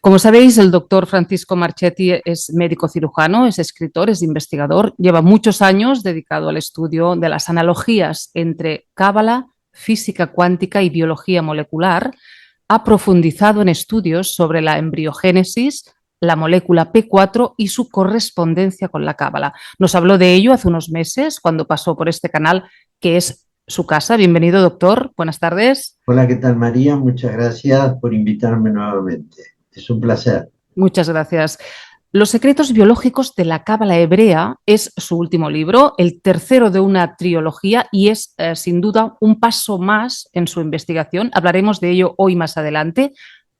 Como sabéis, el doctor Francisco Marchetti es médico cirujano, es escritor, es investigador, lleva muchos años dedicado al estudio de las analogías entre cábala, física cuántica y biología molecular. Ha profundizado en estudios sobre la embriogénesis, la molécula P4 y su correspondencia con la cábala. Nos habló de ello hace unos meses cuando pasó por este canal que es su casa. Bienvenido, doctor. Buenas tardes. Hola, ¿qué tal, María? Muchas gracias por invitarme nuevamente. Es un placer. Muchas gracias. Los secretos biológicos de la cábala hebrea es su último libro, el tercero de una trilogía y es sin duda un paso más en su investigación. Hablaremos de ello hoy más adelante.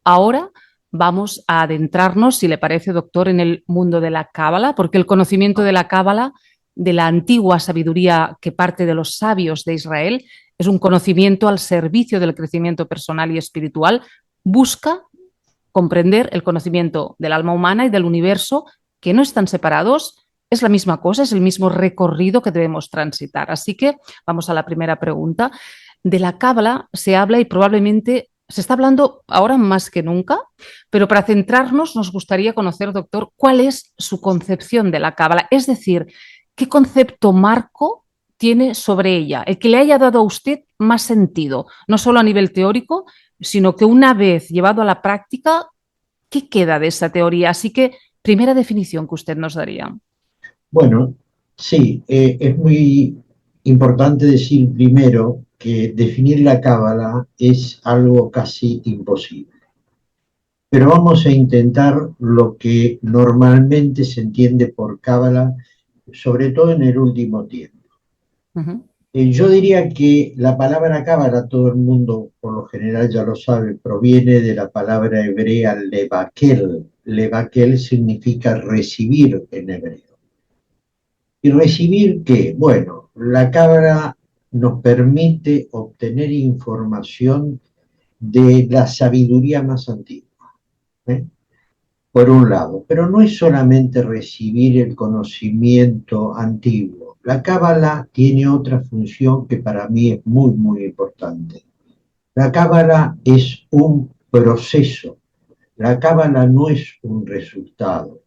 Ahora vamos a adentrarnos, si le parece, doctor, en el mundo de la cábala, porque el conocimiento de la cábala, de la antigua sabiduría que parte de los sabios de Israel, es un conocimiento al servicio del crecimiento personal y espiritual. Busca comprender el conocimiento del alma humana y del universo, que no están separados, es la misma cosa, es el mismo recorrido que debemos transitar. Así que vamos a la primera pregunta. De la cábala se habla y probablemente se está hablando ahora más que nunca, pero para centrarnos nos gustaría conocer, doctor, cuál es su concepción de la cábala, es decir, qué concepto marco tiene sobre ella, el que le haya dado a usted más sentido, no solo a nivel teórico, sino que una vez llevado a la práctica, ¿qué queda de esa teoría? Así que, primera definición que usted nos daría. Bueno, sí, es muy importante decir primero que definir la cábala es algo casi imposible. Pero vamos a intentar lo que normalmente se entiende por cábala, sobre todo en el último tiempo. Uh-huh. Yo diría que la palabra cábala, todo el mundo por lo general ya lo sabe, proviene de la palabra hebrea levaquel. Levaquel significa recibir en hebreo. ¿Y recibir qué? Bueno, la cábala nos permite obtener información de la sabiduría más antigua, ¿eh? Por un lado, pero no es solamente recibir el conocimiento antiguo. La cábala tiene otra función que para mí es muy, muy importante. La cábala es un proceso. La cábala no es un resultado.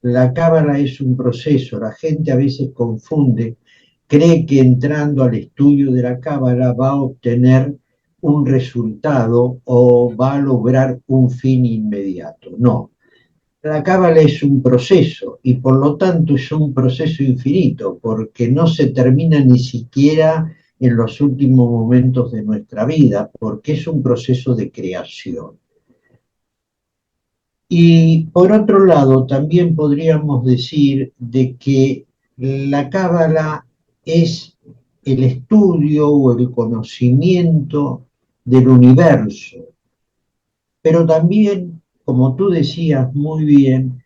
La cábala es un proceso. La gente a veces confunde, cree que entrando al estudio de la cábala va a obtener un resultado o va a lograr un fin inmediato. No, la cábala es un proceso y por lo tanto es un proceso infinito porque no se termina ni siquiera en los últimos momentos de nuestra vida porque es un proceso de creación. Y por otro lado, también podríamos decir de que la cábala es el estudio o el conocimiento del universo, pero también, como tú decías muy bien,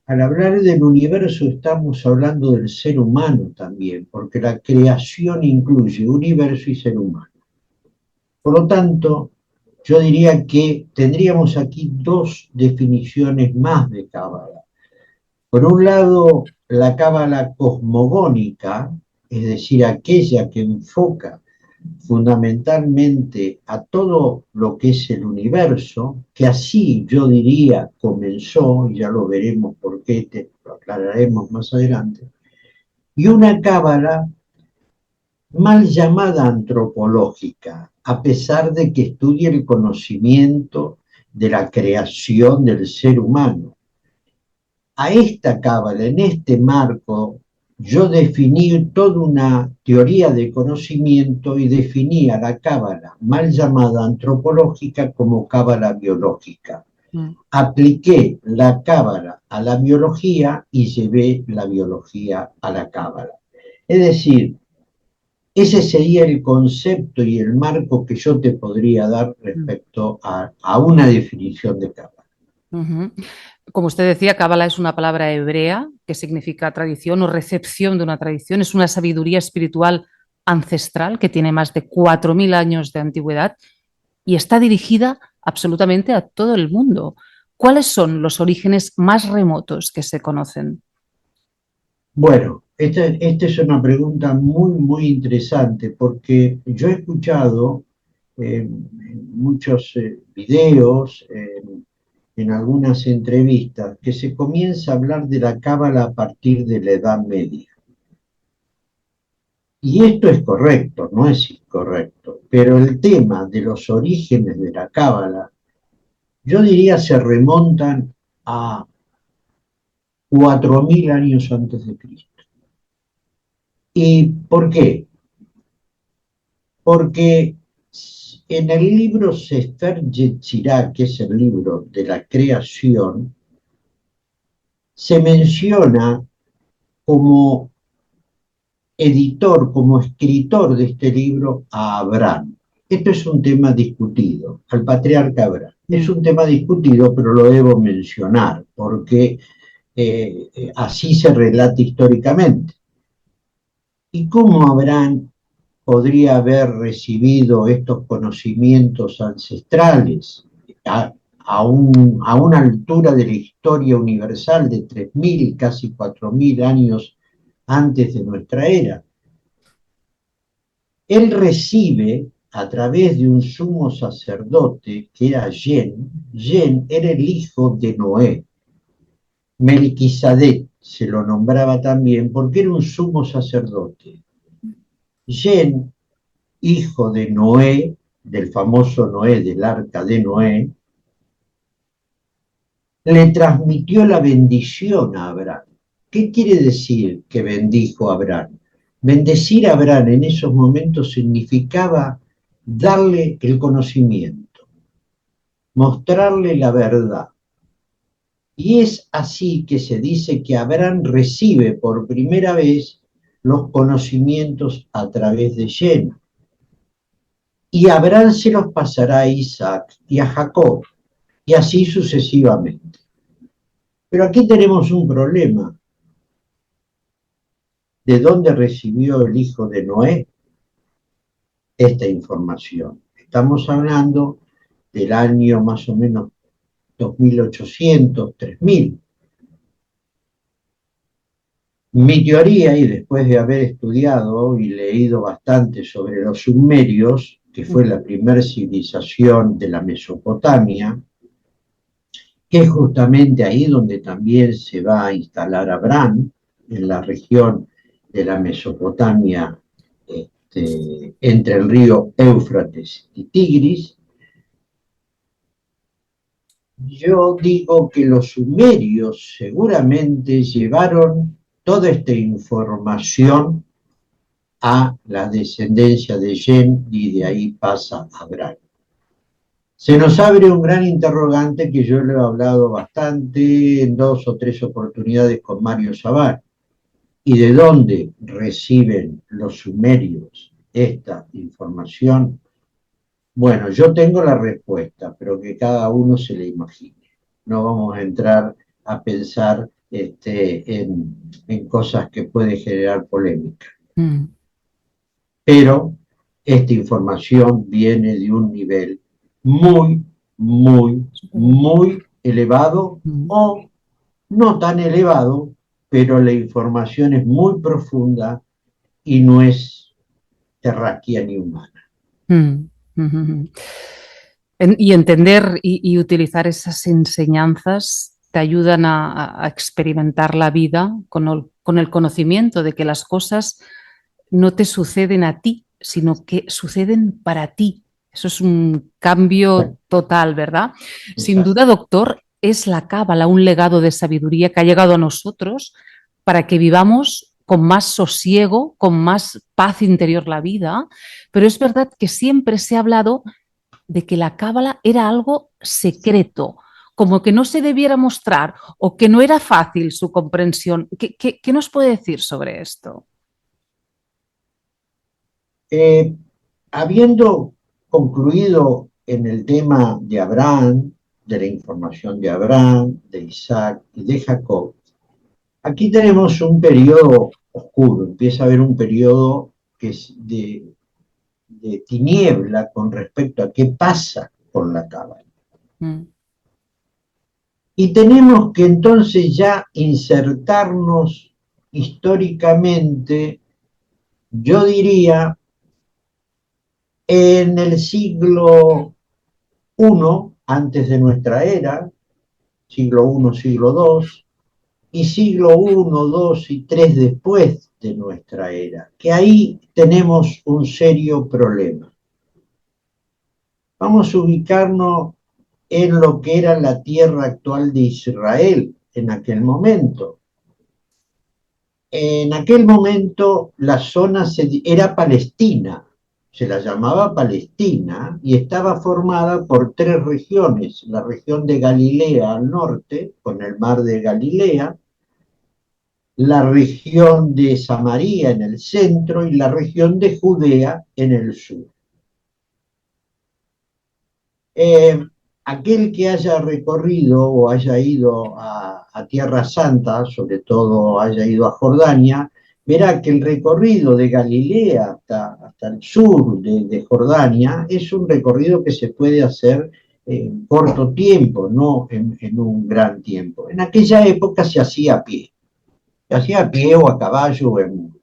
al hablar del universo estamos hablando del ser humano también, porque la creación incluye universo y ser humano. Por lo tanto, yo diría que tendríamos aquí dos definiciones más de cábala. Por un lado, la cábala cosmogónica, es decir, aquella que enfoca fundamentalmente a todo lo que es el universo, que así yo diría comenzó, y ya lo veremos por qué, lo aclararemos más adelante, y una cábala mal llamada antropológica, a pesar de que estudia el conocimiento de la creación del ser humano. A esta cábala, en este marco, yo definí toda una teoría de conocimiento y definí a la cábala, mal llamada antropológica, como cábala biológica. Mm. Apliqué la cábala a la biología y llevé la biología a la cábala. Es decir, ese sería el concepto y el marco que yo te podría dar respecto a una definición de cábala. Uh-huh. Como usted decía, cábala es una palabra hebrea que significa tradición o recepción de una tradición. Es una sabiduría espiritual ancestral que tiene más de 4.000 años de antigüedad y está dirigida absolutamente a todo el mundo. ¿Cuáles son los orígenes más remotos que se conocen? Bueno, esta es una pregunta muy, muy interesante porque yo he escuchado en muchos videos, en algunas entrevistas que se comienza a hablar de la cábala a partir de la Edad Media. Y esto es correcto, no es incorrecto, pero el tema de los orígenes de la cábala, yo diría se remontan a 4000 años antes de Cristo. ¿Y por qué? Porque en el libro Sefer Yetzirah, que es el libro de la creación, se menciona como editor, como escritor de este libro a Abraham. Esto es un tema discutido, al patriarca Abraham. Es un tema discutido, pero lo debo mencionar, porque así se relata históricamente. ¿Y cómo Abraham podría haber recibido estos conocimientos ancestrales a una altura de la historia universal de 3000, casi 4000 años antes de nuestra era? Él recibe a través de un sumo sacerdote que era Yen. Yen era el hijo de Noé. Melquisedec se lo nombraba también porque era un sumo sacerdote. Yen, hijo de Noé, del famoso Noé, del arca de Noé, le transmitió la bendición a Abraham. ¿Qué quiere decir que bendijo a Abraham? Bendecir a Abraham en esos momentos significaba darle el conocimiento, mostrarle la verdad. Y es así que se dice que Abraham recibe por primera vez los conocimientos a través de Yen. Y Abraham se los pasará a Isaac y a Jacob, y así sucesivamente. Pero aquí tenemos un problema. ¿De dónde recibió el hijo de Noé esta información? Estamos hablando del año más o menos 2800, 3000. Mi teoría, y después de haber estudiado y leído bastante sobre los sumerios, que fue la primera civilización de la Mesopotamia, que es justamente ahí donde también se va a instalar Abraham, en la región de la Mesopotamia, entre el río Éufrates y Tigris. Yo digo que los sumerios seguramente llevaron toda esta información a la descendencia de Yen y de ahí pasa Abraham. Se nos abre un gran interrogante que yo le he hablado bastante en 2 o 3 oportunidades con Mario Sabat. ¿Y de dónde reciben los sumerios esta información? Bueno, yo tengo la respuesta, pero que cada uno se la imagine. No vamos a entrar a pensar en cosas que pueden generar polémica. Pero esta información viene de un nivel muy, muy, muy elevado o no tan elevado, pero la información es muy profunda y no es terráquea ni humana. Y entender y utilizar esas enseñanzas te ayudan a experimentar la vida con el conocimiento de que las cosas no te suceden a ti, sino que suceden para ti. Eso es un cambio total, ¿verdad? Exacto. Sin duda, doctor, es la cábala un legado de sabiduría que ha llegado a nosotros para que vivamos con más sosiego, con más paz interior la vida, pero es verdad que siempre se ha hablado de que la cábala era algo secreto, como que no se debiera mostrar o que no era fácil su comprensión. ¿Qué nos puede decir sobre esto? Habiendo concluido en el tema de Abraham, de la información de Abraham, de Isaac y de Jacob, aquí tenemos un periodo oscuro, empieza a haber un periodo que es de tiniebla con respecto a qué pasa con la cábala. Y tenemos que entonces ya insertarnos históricamente, yo diría, en el siglo I antes de nuestra era, siglo I, siglo II, y siglo I, II y III después de nuestra era, que ahí tenemos un serio problema. Vamos a ubicarnos en lo que era la tierra actual de Israel en aquel momento. En aquel momento la zona era Palestina, se la llamaba Palestina y estaba formada por tres regiones: la región de Galilea al norte, con el mar de Galilea, la región de Samaria en el centro y la región de Judea en el sur. Aquel que haya recorrido o haya ido a Tierra Santa, sobre todo haya ido a Jordania, verá que el recorrido de Galilea hasta el sur de Jordania es un recorrido que se puede hacer en corto tiempo, no en un gran tiempo. En aquella época se hacía a pie. Se hacía a pie o a caballo o en mula.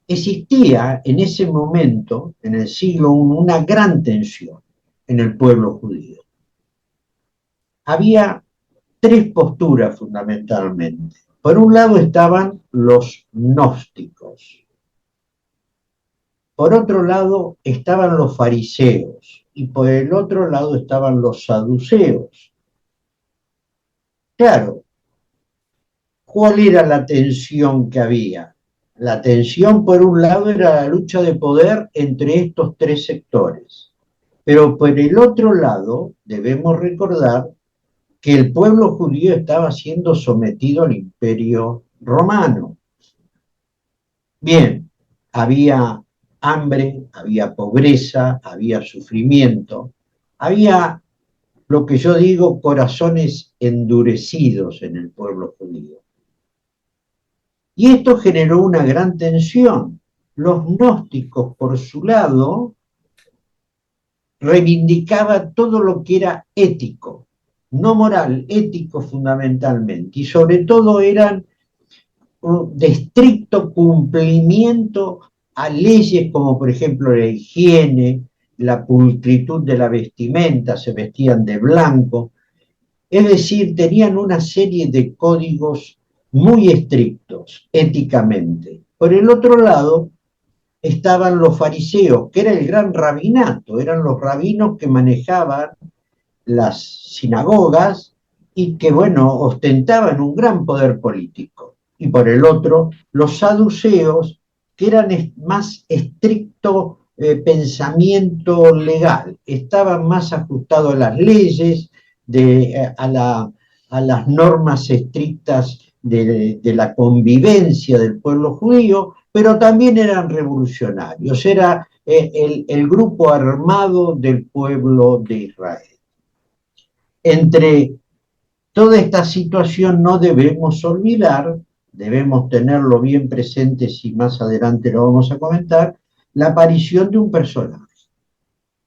Existía en ese momento, en el siglo I, una gran tensión en el pueblo judío. Había tres posturas fundamentalmente. Por un lado estaban los gnósticos. Por otro lado estaban los fariseos. Y por el otro lado estaban los saduceos. Claro, ¿cuál era la tensión que había? La tensión, por un lado, era la lucha de poder entre estos tres sectores. Pero por el otro lado, debemos recordar que el pueblo judío estaba siendo sometido al imperio romano. Bien, había hambre, había pobreza, había sufrimiento, había lo que yo digo corazones endurecidos en el pueblo judío. Y esto generó una gran tensión. Los gnósticos, por su lado, reivindicaban todo lo que era ético, no moral, ético fundamentalmente, y sobre todo eran de estricto cumplimiento a leyes como por ejemplo la higiene, la pulcritud de la vestimenta, se vestían de blanco, es decir, tenían una serie de códigos muy estrictos éticamente. Por el otro lado estaban los fariseos, que era el gran rabinato, eran los rabinos que manejaban las sinagogas y que, bueno, ostentaban un gran poder político. Y por el otro, los saduceos, que eran más estricto pensamiento legal, estaban más ajustados a las leyes, a las normas estrictas de la convivencia del pueblo judío, pero también eran revolucionarios, era el grupo armado del pueblo de Israel. Entre toda esta situación no debemos olvidar, debemos tenerlo bien presente si más adelante lo vamos a comentar, la aparición de un personaje.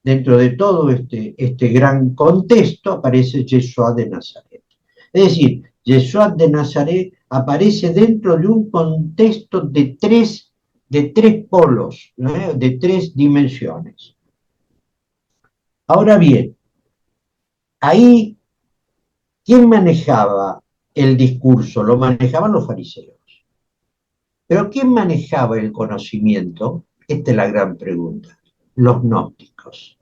Dentro de todo este gran contexto aparece Yeshua de Nazaret. Es decir, Yeshua de Nazaret aparece dentro de un contexto de tres polos, ¿no? De tres dimensiones. Ahora bien, ahí, ¿quién manejaba el discurso? Lo manejaban los fariseos. Pero ¿quién manejaba el conocimiento? Esta es la gran pregunta. Los gnósticos.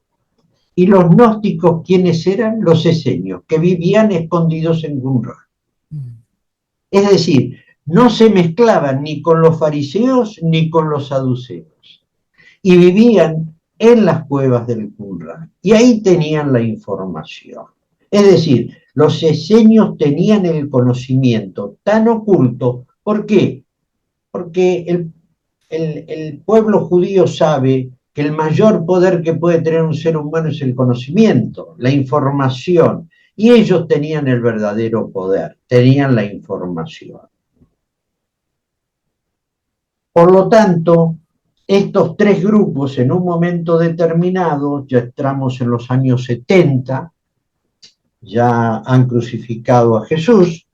¿Y los gnósticos quiénes eran? Los esenios, que vivían escondidos en Qumran. Es decir, no se mezclaban ni con los fariseos ni con los saduceos. Y vivían en las cuevas del Qumran. Y ahí tenían la información. Es decir, los esenios tenían el conocimiento tan oculto. ¿Por qué? Porque el pueblo judío sabe que el mayor poder que puede tener un ser humano es el conocimiento, la información. Y ellos tenían el verdadero poder, tenían la información. Por lo tanto, estos tres grupos en un momento determinado, ya estamos en los años 70, ya han crucificado a Jesús,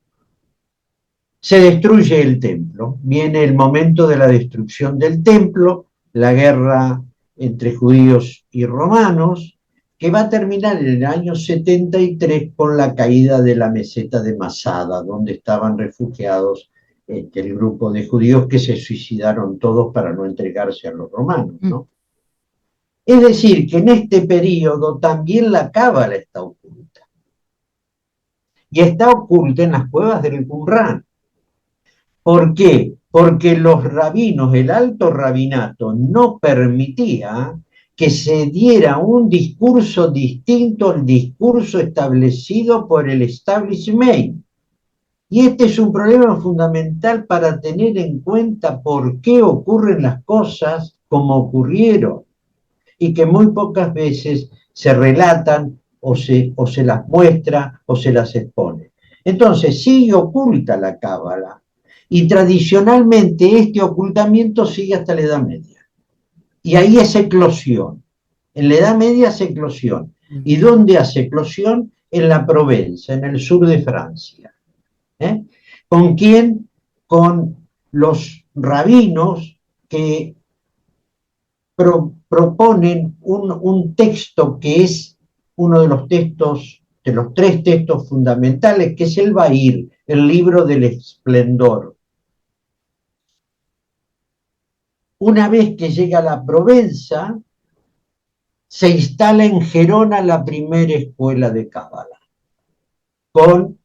se destruye el templo. Viene el momento de la destrucción del templo, la guerra entre judíos y romanos, que va a terminar en el año 73 con la caída de la meseta de Masada, donde estaban refugiados el grupo de judíos que se suicidaron todos para no entregarse a los romanos, ¿no? Es decir, que en este periodo también la cábala está oculta. Y está oculta en las cuevas del Qumrán. ¿Por qué? Porque los rabinos, el alto rabinato, no permitía que se diera un discurso distinto al discurso establecido por el establishment. Y este es un problema fundamental para tener en cuenta por qué ocurren las cosas como ocurrieron y que muy pocas veces se relatan o se las muestra o se las expone. Entonces sigue oculta la cábala y tradicionalmente este ocultamiento sigue hasta la Edad Media. Y ahí es eclosión. En la Edad Media hace eclosión. ¿Y dónde hace eclosión? En la Provenza, en el sur de Francia. ¿Con quién? Con los rabinos que proponen un texto que es uno de los textos, de los tres textos fundamentales, que es el Bahir, el libro del esplendor. Una vez que llega a la Provenza, se instala en Gerona la primera escuela de Cábala, con,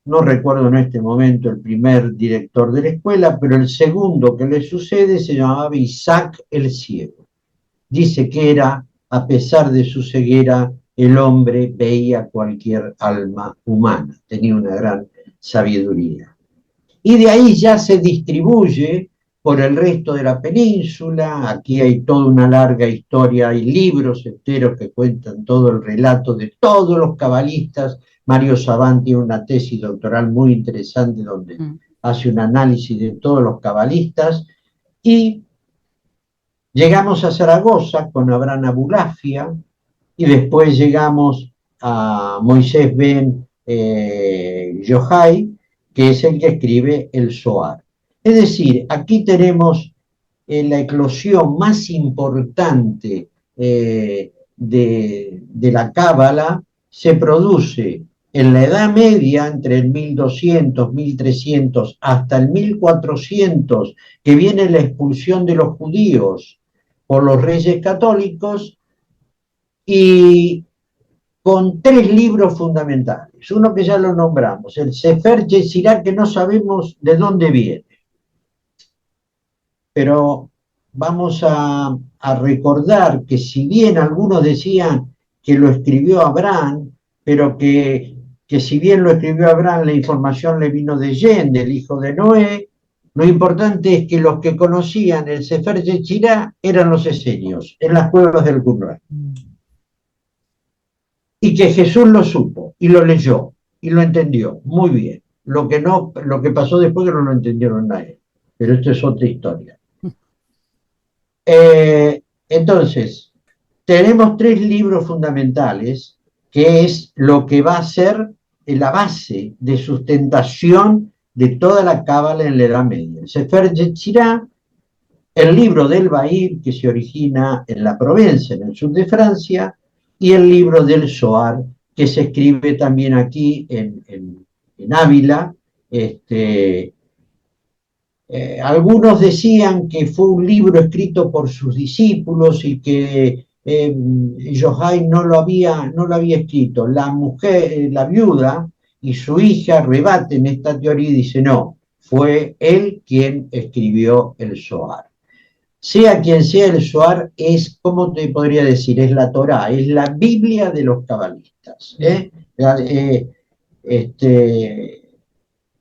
no recuerdo en este momento el primer director de la escuela, pero el segundo que le sucede se llamaba Isaac el Ciego. Dice que era, a pesar de su ceguera, el hombre veía cualquier alma humana, tenía una gran sabiduría. Y de ahí ya se distribuye por el resto de la península. Aquí hay toda una larga historia, hay libros enteros que cuentan todo el relato de todos los cabalistas. Mario Savant tiene una tesis doctoral muy interesante donde hace un análisis de todos los cabalistas. Y llegamos a Zaragoza con Abraham Abulafia, y después llegamos a Moisés ben Yochai, que es el que escribe el Zohar. Es decir, aquí tenemos la eclosión más importante de la Cábala, se produce en la Edad Media, entre el 1200, 1300, hasta el 1400, que viene la expulsión de los judíos por los reyes católicos, y con tres libros fundamentales. Uno que ya lo nombramos, el Sefer Yetzirah, que no sabemos de dónde viene. Pero vamos a recordar que si bien algunos decían que lo escribió Abraham, pero que si bien lo escribió Abraham, la información le vino de Yen, del hijo de Noé, lo importante es que los que conocían el Sefer Yetzirah eran los esenios, en las cuevas del Qumrán. Y que Jesús lo supo, y lo leyó, y lo entendió muy bien. Lo que pasó después que no lo entendieron nadie. Pero esto es otra historia. Entonces, tenemos tres libros fundamentales, que es lo que va a ser la base de sustentación de toda la Cábala en la Edad Media. El Sefer Yetzirah, el libro del Bahir, que se origina en la Provenza, en el sur de Francia, y el libro del Zohar, que se escribe también aquí en Ávila. Algunos decían que fue un libro escrito por sus discípulos y que Yochai no lo había escrito. La mujer, la viuda y su hija rebaten esta teoría y dicen, no, fue él quien escribió el Zohar. Sea quien sea el Zohar, es, ¿cómo te podría decir? Es la Torá, es la Biblia de los cabalistas.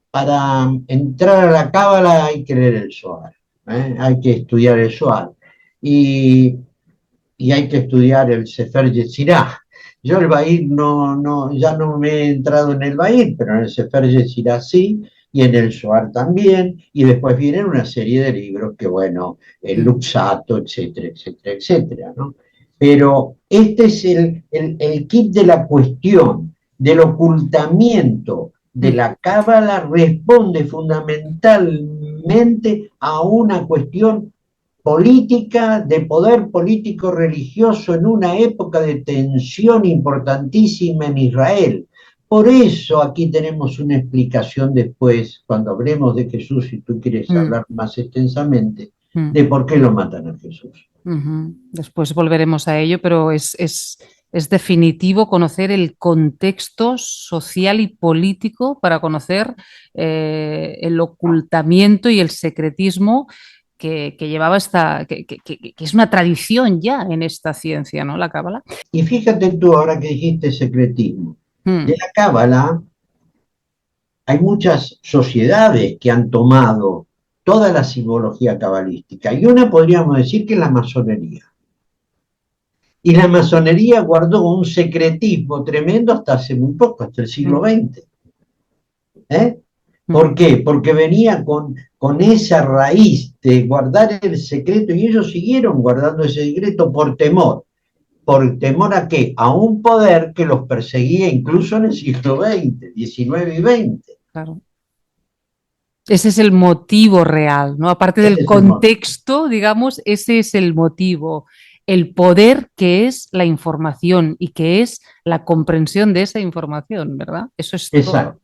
Para entrar a la Cábala hay que leer el Zohar, hay que estudiar el Zohar. Y hay que estudiar el Sefer Yetzirah. Yo el Bahir ya no me he entrado en el Bahir, pero en el Sefer Yetzirah sí, y en el Zohar también, y después vienen una serie de libros que, bueno, el Luxato, etcétera, etcétera, etcétera, ¿no? Pero este es el kit de la cuestión, del ocultamiento de la Cábala, responde fundamentalmente a una cuestión política, de poder político religioso en una época de tensión importantísima en Israel. Por eso aquí tenemos una explicación después, cuando hablemos de Jesús, si tú quieres Mm, hablar más extensamente, mm. de por qué lo matan a Jesús. Ujú. Después volveremos a ello, pero es definitivo conocer el contexto social y político para conocer el ocultamiento y el secretismo que llevaba que es una tradición ya en esta ciencia, ¿no? La cábala. Y fíjate tú ahora que dijiste secretismo. De Mm, la Cábala hay muchas sociedades que han tomado toda la simbología cabalística y una podríamos decir que es la masonería. Y la masonería guardó un secretismo tremendo hasta hace muy poco, hasta el siglo mm, XX. ¿Eh? mm. ¿Por qué? Porque venía con esa raíz de guardar el secreto y ellos siguieron guardando ese secreto por temor. ¿Por temor a qué? A un poder que los perseguía incluso en el siglo XX, XIX y XX. Claro. Ese es el motivo real, ¿no? Aparte Ese del es el motivo. contexto, digamos, ese es el motivo, el poder que es la información y que es la comprensión de esa información, ¿verdad? Eso es todo. Exacto.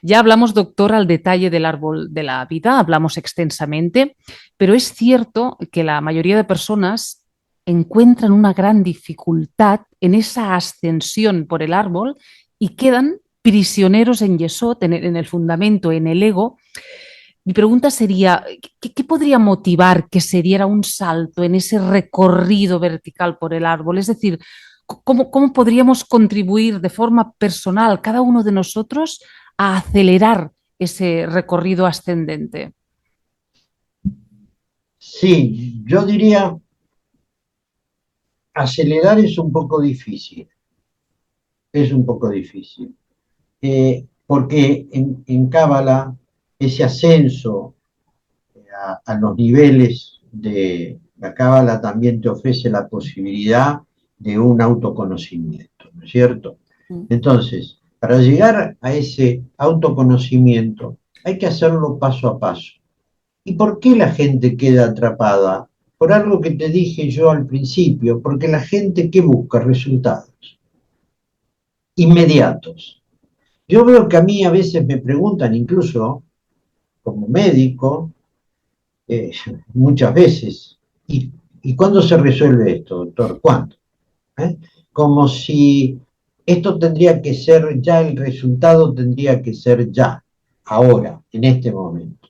Ya hablamos, doctor, al detalle del árbol de la vida, hablamos extensamente, pero es cierto que la mayoría de personas encuentran una gran dificultad en esa ascensión por el árbol y quedan prisioneros en Yesod, en el fundamento, en el ego. Mi pregunta sería, ¿qué podría motivar que se diera un salto en ese recorrido vertical por el árbol? Es decir, ¿cómo podríamos contribuir de forma personal, cada uno de nosotros, a acelerar ese recorrido ascendente? Sí, yo diría, acelerar es un poco difícil, es un poco difícil, porque en Cábala ese ascenso a los niveles de la Cábala también te ofrece la posibilidad de un autoconocimiento, ¿no es cierto? Mm. Entonces, para llegar a ese autoconocimiento hay que hacerlo paso a paso. ¿Y por qué la gente queda atrapada? Por algo que te dije yo al principio, porque la gente que busca resultados inmediatos. Yo veo que a mí a veces me preguntan, incluso como médico, eh, muchas veces, ¿y cuándo se resuelve esto, doctor? ¿Cuándo? ¿Eh? Como si esto tendría que ser ya, el resultado tendría que ser ya, ahora, en este momento.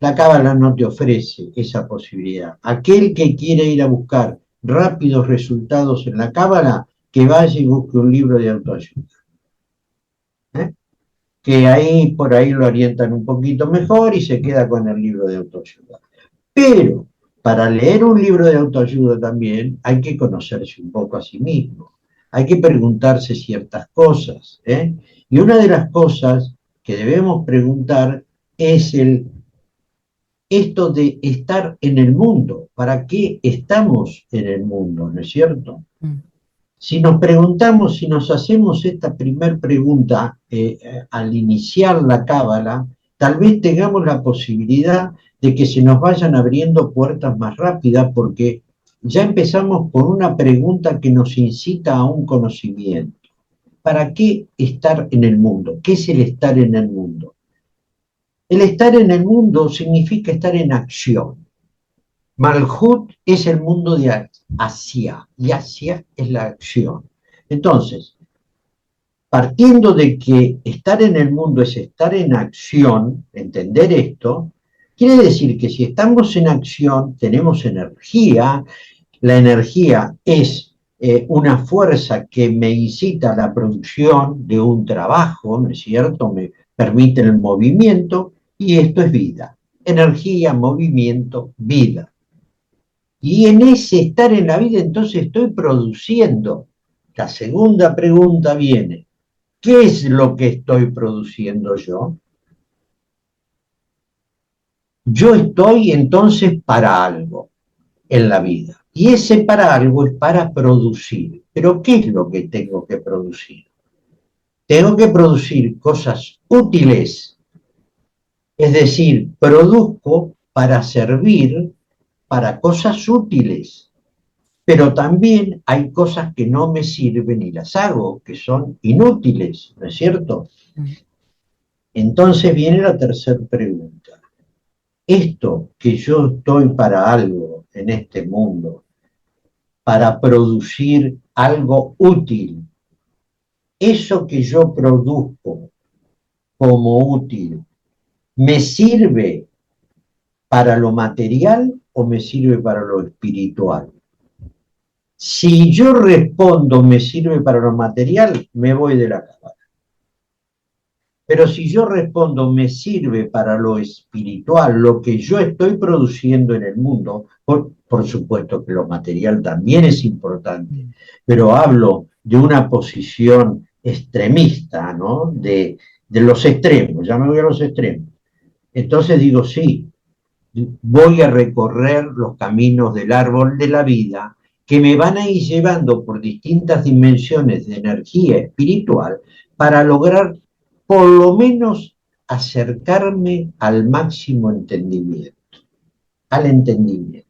La cábala no te ofrece esa posibilidad. Aquel que quiere ir a buscar rápidos resultados en la cábala, que vaya y busque un libro de autoayuda. ¿Eh? Que ahí por ahí lo orientan un poquito mejor y se queda con el libro de autoayuda. Pero para leer un libro de autoayuda también hay que conocerse un poco a sí mismo, hay que preguntarse ciertas cosas. Y una de las cosas que debemos preguntar es esto de estar en el mundo. ¿Para qué estamos en el mundo? ¿No es cierto? Mm. Si nos preguntamos, si nos hacemos esta primer pregunta al iniciar la cábala, tal vez tengamos la posibilidad de que se nos vayan abriendo puertas más rápidas porque ya empezamos con una pregunta que nos incita a un conocimiento. ¿Para qué estar en el mundo? ¿Qué es el estar en el mundo? El estar en el mundo significa estar en acción. Malhut es el mundo de Asia y Asia es la acción. Entonces, partiendo de que estar en el mundo es estar en acción, entender esto, quiere decir que si estamos en acción tenemos energía, la energía es una fuerza que me incita a la producción de un trabajo, ¿no es cierto? Me permite el movimiento y esto es vida. Energía, movimiento, vida. Y en ese estar en la vida entonces estoy produciendo. La segunda pregunta viene, ¿qué es lo que estoy produciendo yo? Yo estoy entonces para algo en la vida. Y ese para algo es para producir. Pero ¿qué es lo que tengo que producir? Tengo que producir cosas útiles, es decir, produzco para servir para cosas útiles, pero también hay cosas que no me sirven y las hago, que son inútiles, ¿no es cierto? Entonces viene la tercera pregunta. Esto que yo estoy para algo en este mundo, para producir algo útil, eso que yo produzco como útil, ¿me sirve para lo material o me sirve para lo espiritual? Si yo respondo me sirve para lo material, me voy de la cábala. Pero si yo respondo me sirve para lo espiritual, lo que yo estoy produciendo en el mundo, por supuesto que lo material también es importante, pero hablo de una posición extremista, ¿no? De los extremos, ya me voy a los extremos. Entonces digo, sí, voy a recorrer los caminos del árbol de la vida que me van a ir llevando por distintas dimensiones de energía espiritual para lograr por lo menos acercarme al máximo entendimiento, al entendimiento.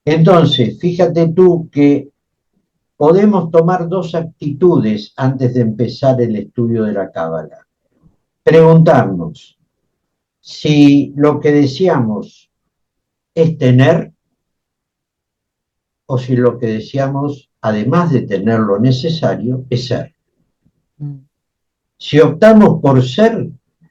Entonces, fíjate tú que podemos tomar dos actitudes antes de empezar el estudio de la Cábala. Preguntarnos si lo que deseamos es tener o si lo que deseamos, además de tener lo necesario, es ser. Si optamos por ser,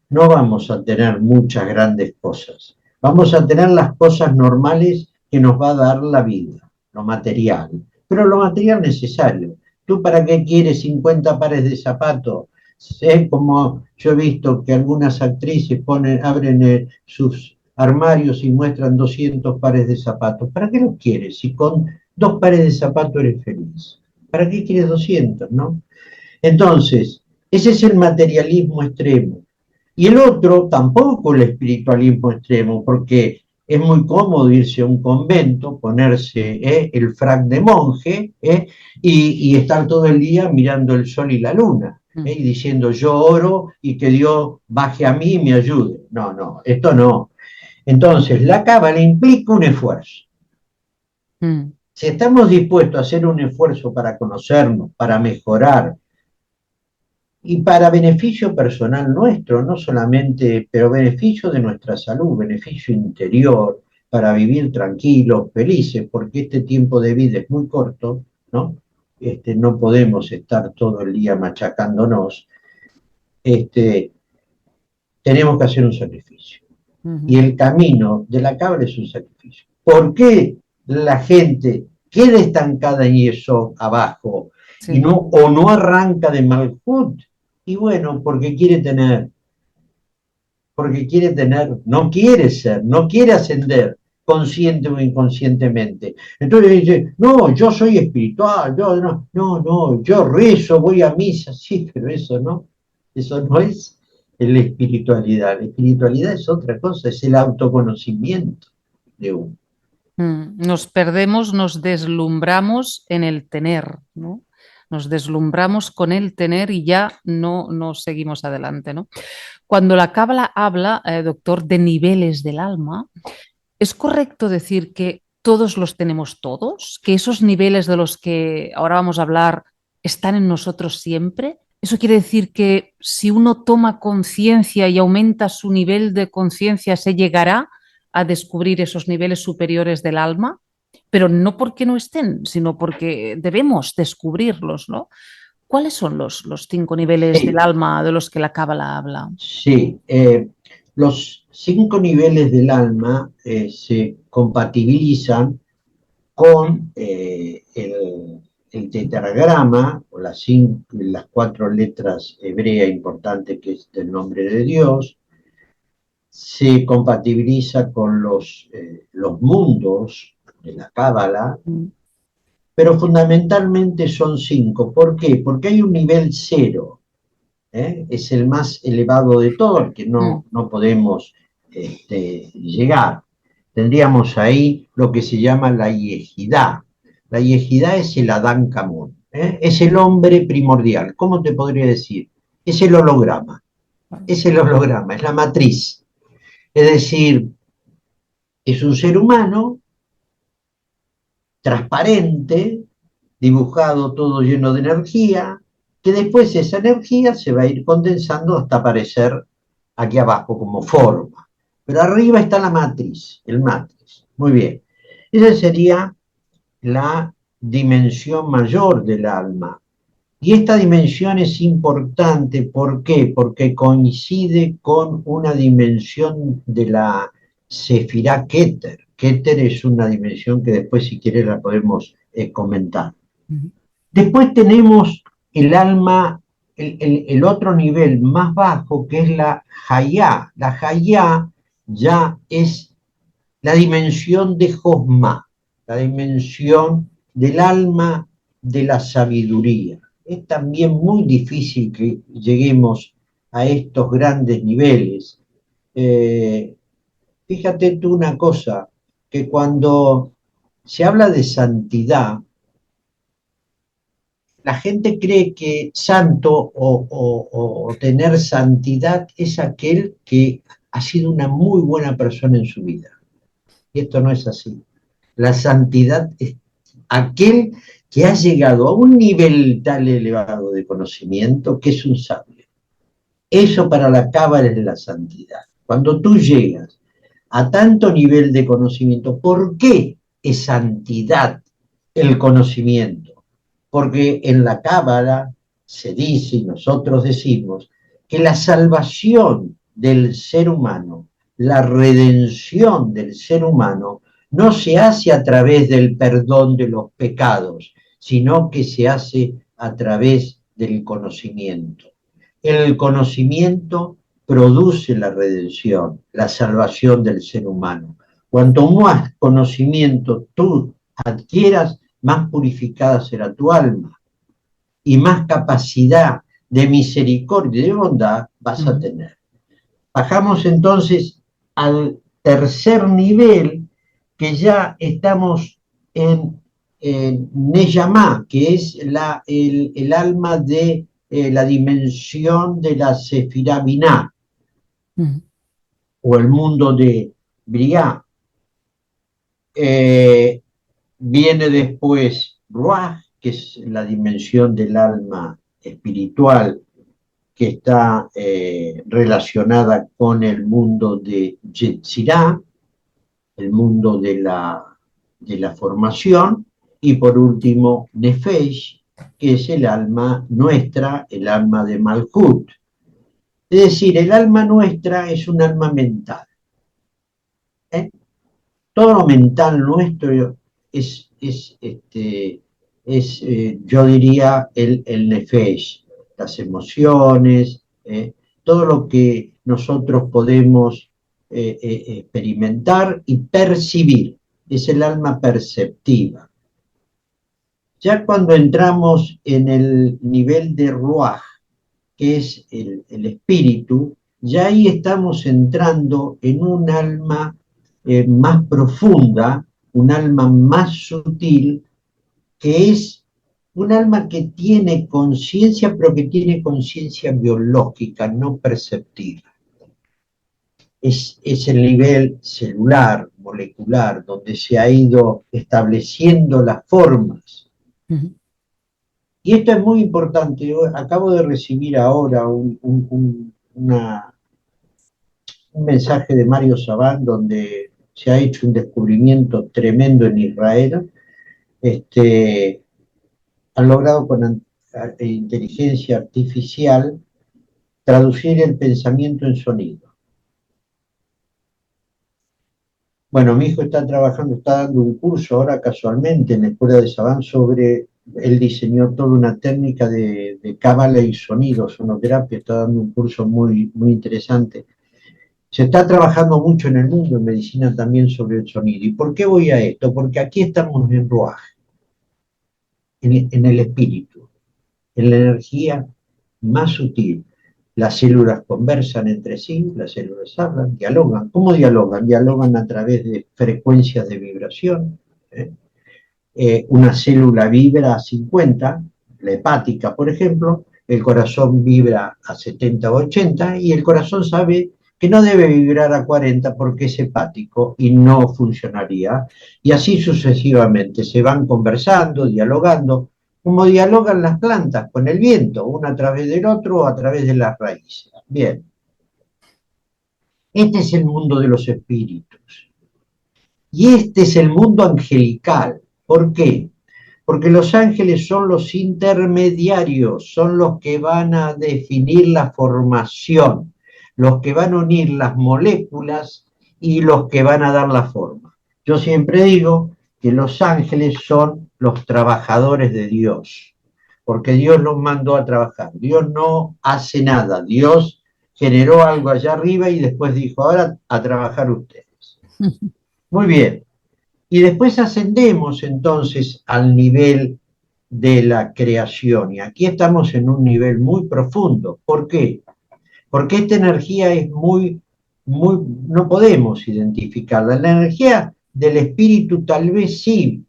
no vamos a tener muchas grandes cosas. Vamos a tener las cosas normales que nos va a dar la vida, lo material. Pero lo material necesario. ¿Tú para qué quieres 50 pares de zapatos? Sé como yo he visto que algunas actrices abren sus armarios y muestran 200 pares de zapatos. ¿Para qué los quieres? Si con 2 pares de zapatos eres feliz. ¿Para qué quieres 200, no? Entonces, ese es el materialismo extremo. Y el otro, tampoco el espiritualismo extremo, porque es muy cómodo irse a un convento, ponerse el frac de monje y estar todo el día mirando el sol y la luna, y diciendo yo oro y que Dios baje a mí y me ayude. No, no, esto no. Entonces, la cábala implica un esfuerzo. Si estamos dispuestos a hacer un esfuerzo para conocernos, para mejorar, y para beneficio personal nuestro, no solamente, pero beneficio de nuestra salud, beneficio interior, para vivir tranquilos, felices, porque este tiempo de vida es muy corto, ¿no? No podemos estar todo el día machacándonos, tenemos que hacer un sacrificio. Y el camino de la cabra es un sacrificio. ¿Por qué la gente queda estancada en eso abajo y no arranca de Malhut? Y bueno, porque quiere tener, no quiere ser, no quiere ascender, consciente o inconscientemente. Entonces dice, no, yo soy espiritual, yo rezo, voy a misa, sí, pero eso no es la espiritualidad. La espiritualidad es otra cosa, es el autoconocimiento de uno. Nos perdemos, nos deslumbramos en el tener, ¿no? Nos deslumbramos con el tener y ya no seguimos adelante, ¿no? Cuando la Cábala habla, doctor, de niveles del alma, ¿es correcto decir que todos los tenemos todos? ¿Que esos niveles de los que ahora vamos a hablar están en nosotros siempre? ¿Eso quiere decir que si uno toma conciencia y aumenta su nivel de conciencia, se llegará a descubrir esos niveles superiores del alma? Pero no porque no estén, sino porque debemos descubrirlos, ¿no? ¿Cuáles son los 5 niveles del alma de los que la Cábala habla? Sí, los 5 niveles del alma se compatibilizan con el tetragrama, o las 4 letras hebreas importantes que es el nombre de Dios, se compatibiliza con los mundos de la Cábala, pero fundamentalmente son 5. ¿Por qué? Porque hay un nivel 0, es el más elevado de todo, al que no podemos llegar. Tendríamos ahí lo que se llama la yejidá. La yejidá es el Adán Kamón, es el hombre primordial. ¿Cómo te podría decir? Es el holograma, es la matriz. Es decir, es un ser humano transparente, dibujado todo lleno de energía, que después esa energía se va a ir condensando hasta aparecer aquí abajo como forma. Pero arriba está la matriz, el matriz. Muy bien. Esa sería la dimensión mayor del alma. Y esta dimensión es importante, ¿por qué? Porque coincide con una dimensión de la Sefirá Keter. Keter es una dimensión que después, si quieres, la podemos comentar. Después tenemos el alma, el otro nivel más bajo, que es la Hayá. La Hayá ya es la dimensión de Josma, la dimensión del alma de la sabiduría. Es también muy difícil que lleguemos a estos grandes niveles. Fíjate tú una cosa, que cuando se habla de santidad, la gente cree que santo o tener santidad es aquel que ha sido una muy buena persona en su vida. Y esto no es así. La santidad es aquel que ha llegado a un nivel tan elevado de conocimiento que es un sabio. Eso para la Cábala es la santidad. Cuando tú llegas a tanto nivel de conocimiento, ¿por qué es santidad el conocimiento? Porque en la Cábala se dice, y nosotros decimos, que la salvación del ser humano, la redención del ser humano, no se hace a través del perdón de los pecados, sino que se hace a través del conocimiento. El conocimiento produce la redención, la salvación del ser humano. Cuanto más conocimiento tú adquieras, más purificada será tu alma y más capacidad de misericordia y de bondad vas a tener. Bajamos entonces al tercer nivel, que ya estamos en Neyamá, que es el alma de la dimensión de la Sefirá Biná, o el mundo de Briá. Viene después Ruach, que es la dimensión del alma espiritual que está relacionada con el mundo de Yetzirah, el mundo de la formación, y por último Nefesh, que es el alma nuestra, el alma de Malkut. Es decir, el alma nuestra es un alma mental. Todo lo mental nuestro es yo diría, el Nefesh, las emociones, todo lo que nosotros podemos experimentar y percibir, es el alma perceptiva. Ya cuando entramos en el nivel de Ruach, que es el espíritu, ya ahí estamos entrando en un alma más profunda, un alma más sutil, que es un alma que tiene conciencia, pero que tiene conciencia biológica, no perceptiva. Es el nivel celular, molecular, donde se ha ido estableciendo las formas. Y esto es muy importante. Yo acabo de recibir ahora un mensaje de Mario Sabán, donde se ha hecho un descubrimiento tremendo en Israel. Han logrado con inteligencia artificial traducir el pensamiento en sonido. Bueno, mi hijo está trabajando, está dando un curso ahora casualmente en la Escuela de Sabán sobre, él diseñó toda una técnica de cábala y sonido, sonoterapia, está dando un curso muy, muy interesante. Se está trabajando mucho en el mundo, en medicina también, sobre el sonido. ¿Y por qué voy a esto? Porque aquí estamos en Ruach, en el espíritu, en la energía más sutil. Las células conversan entre sí, las células hablan, dialogan. ¿Cómo dialogan? Dialogan a través de frecuencias de vibración. Una célula vibra a 50, la hepática, por ejemplo, el corazón vibra a 70 o 80, y el corazón sabe que no debe vibrar a 40 porque es hepático y no funcionaría. Y así sucesivamente, se van conversando, dialogando, como dialogan las plantas con el viento, uno a través del otro o a través de las raíces. Bien, este es el mundo de los espíritus. Y este es el mundo angelical. ¿Por qué? Porque los ángeles son los intermediarios, son los que van a definir la formación, los que van a unir las moléculas y los que van a dar la forma. Yo siempre digo que los ángeles son los trabajadores de Dios, porque Dios los mandó a trabajar. Dios no hace nada, Dios generó algo allá arriba y después dijo, ahora a trabajar ustedes. Muy bien. Y después ascendemos entonces al nivel de la creación. Y aquí estamos en un nivel muy profundo. ¿Por qué? Porque esta energía es no podemos identificarla. La energía del espíritu tal vez sí,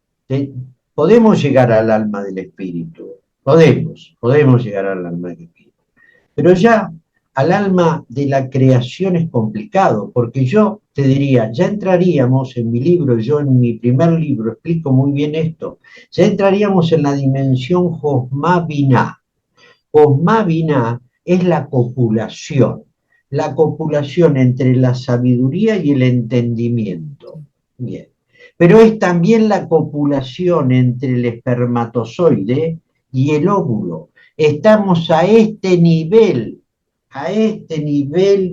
podemos llegar al alma del espíritu. Podemos llegar al alma del espíritu. Pero ya al alma de la creación es complicado, porque yo te diría, ya entraríamos en mi libro, yo en mi primer libro explico muy bien esto, ya entraríamos en la dimensión Josma Binah. Josma Binah es la copulación entre la sabiduría y el entendimiento. Bien. Pero es también la copulación entre el espermatozoide y el óvulo. Estamos a este nivel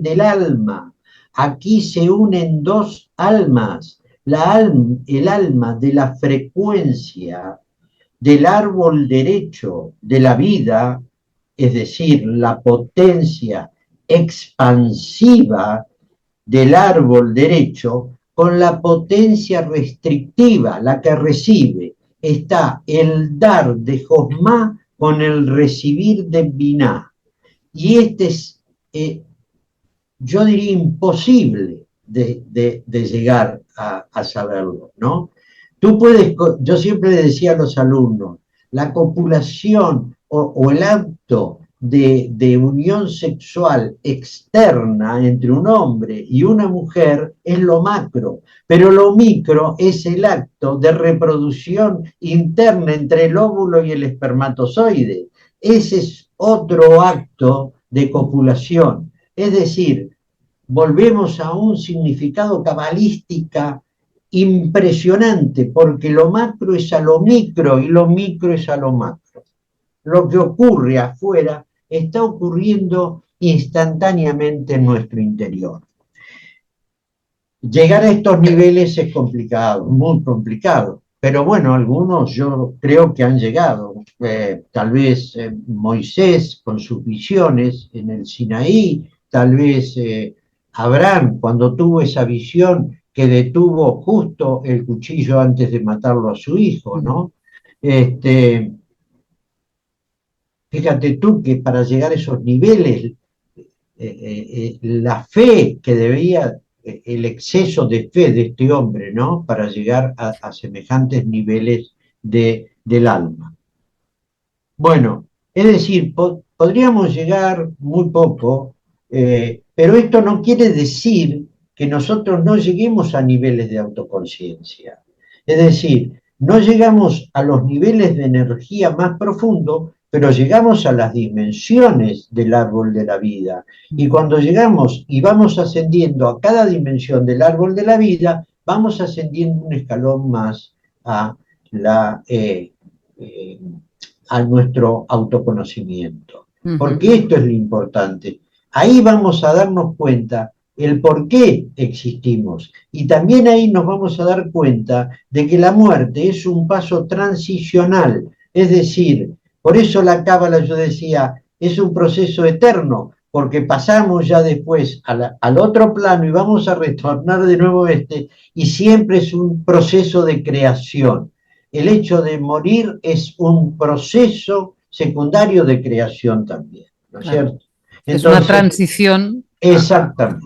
del alma. Aquí se unen dos almas, el alma de la frecuencia del árbol derecho de la vida, es decir, la potencia expansiva del árbol derecho, con la potencia restrictiva, la que recibe. Está el dar de Josma con el recibir de Binah. Y este es, yo diría, imposible de llegar a saberlo, ¿no? Tú puedes, yo siempre le decía a los alumnos, la copulación o el acto de unión sexual externa entre un hombre y una mujer es lo macro, pero lo micro es el acto de reproducción interna entre el óvulo y el espermatozoide. Ese es otro acto de copulación. Es decir, volvemos a un significado cabalística impresionante, porque lo macro es a lo micro y lo micro es a lo macro. Lo que ocurre afuera está ocurriendo instantáneamente en nuestro interior. Llegar a estos niveles es complicado, muy complicado, pero bueno, algunos yo creo que han llegado. Tal vez Moisés con sus visiones en el Sinaí, tal vez Abraham cuando tuvo esa visión que detuvo justo el cuchillo antes de matarlo a su hijo, ¿no? Fíjate tú que para llegar a esos niveles, la fe que debía, el exceso de fe de este hombre, ¿no? Para llegar a semejantes niveles del alma. Bueno, es decir, podríamos llegar muy poco, pero esto no quiere decir que nosotros no lleguemos a niveles de autoconciencia. Es decir, no llegamos a los niveles de energía más profundos, pero llegamos a las dimensiones del árbol de la vida. Y cuando llegamos y vamos ascendiendo a cada dimensión del árbol de la vida, vamos ascendiendo un escalón más a a nuestro autoconocimiento. Porque esto es lo importante. Ahí vamos a darnos cuenta el por qué existimos. Y también ahí nos vamos a dar cuenta de que la muerte es un paso transicional. Es decir, por eso la cábala, yo decía, es un proceso eterno, porque pasamos ya después al otro plano y vamos a retornar de nuevo y siempre es un proceso de creación. El hecho de morir es un proceso secundario de creación también, ¿no es cierto? Entonces, es una transición. Exactamente.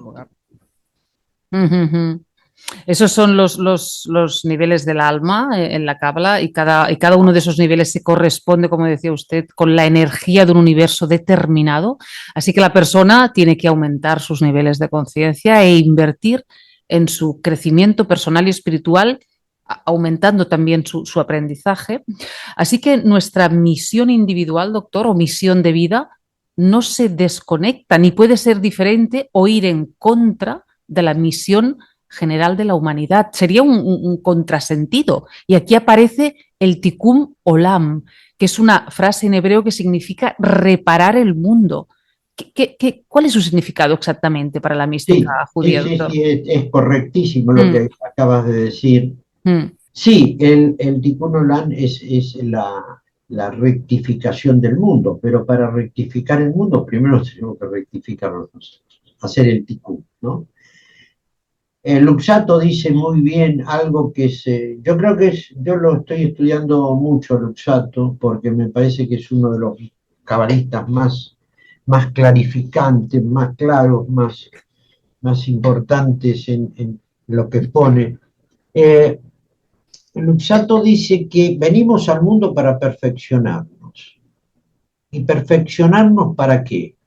Esos son los niveles del alma en la Cábala y cada uno de esos niveles se corresponde, como decía usted, con la energía de un universo determinado. Así que la persona tiene que aumentar sus niveles de conciencia e invertir en su crecimiento personal y espiritual, aumentando también su aprendizaje. Así que nuestra misión individual, doctor, o misión de vida, no se desconecta ni puede ser diferente o ir en contra de la misión general de la humanidad. Sería un contrasentido. Y aquí aparece el tikkun olam, que es una frase en hebreo que significa reparar el mundo. ¿Cuál es su significado exactamente para la mística Sí, sí, judía, sí, doctor? sí, es correctísimo lo Mm, que acabas de decir. mm, Sí, el Tikkun Olam es la rectificación del mundo, pero para rectificar el mundo primero tenemos que rectificarnos nosotros, hacer el Tikkun, ¿no? El Luxato dice muy bien algo que yo creo que yo lo estoy estudiando mucho, Luxato, porque me parece que es uno de los cabalistas más clarificantes, más claros, más importantes en lo que pone. Eh, Luxato dice que venimos al mundo para perfeccionarnos. ¿Y perfeccionarnos para qué?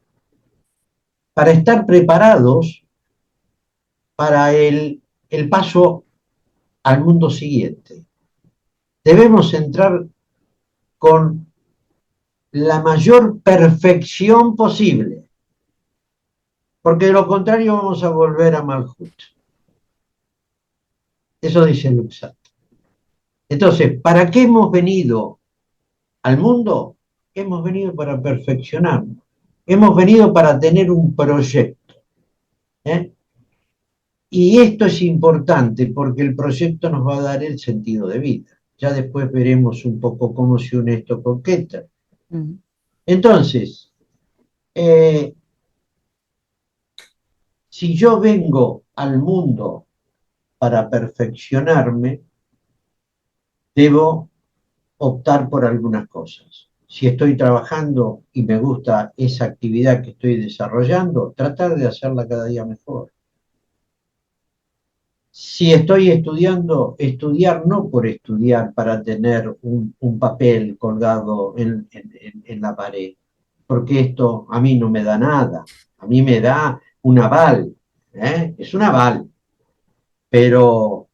Para estar preparados para el paso al mundo siguiente. Debemos entrar con la mayor perfección posible, porque de lo contrario vamos a volver a Malhut. Eso dice Luxato. Entonces, ¿para qué hemos venido al mundo? Hemos venido para perfeccionarnos. Hemos venido para tener un proyecto. ¿Eh? Y esto es importante porque el proyecto nos va a dar el sentido de vida. Ya después veremos un poco cómo se une esto con Keter. mm. Entonces, eh, si yo vengo al mundo para perfeccionarme, debo optar por algunas cosas. Si estoy trabajando y me gusta esa actividad que estoy desarrollando, tratar de hacerla cada día mejor. Si estoy estudiando, estudiar no por estudiar para tener un papel colgado en la pared, porque esto a mí no me da nada, a mí me da un aval, ¿eh? Es un aval, pero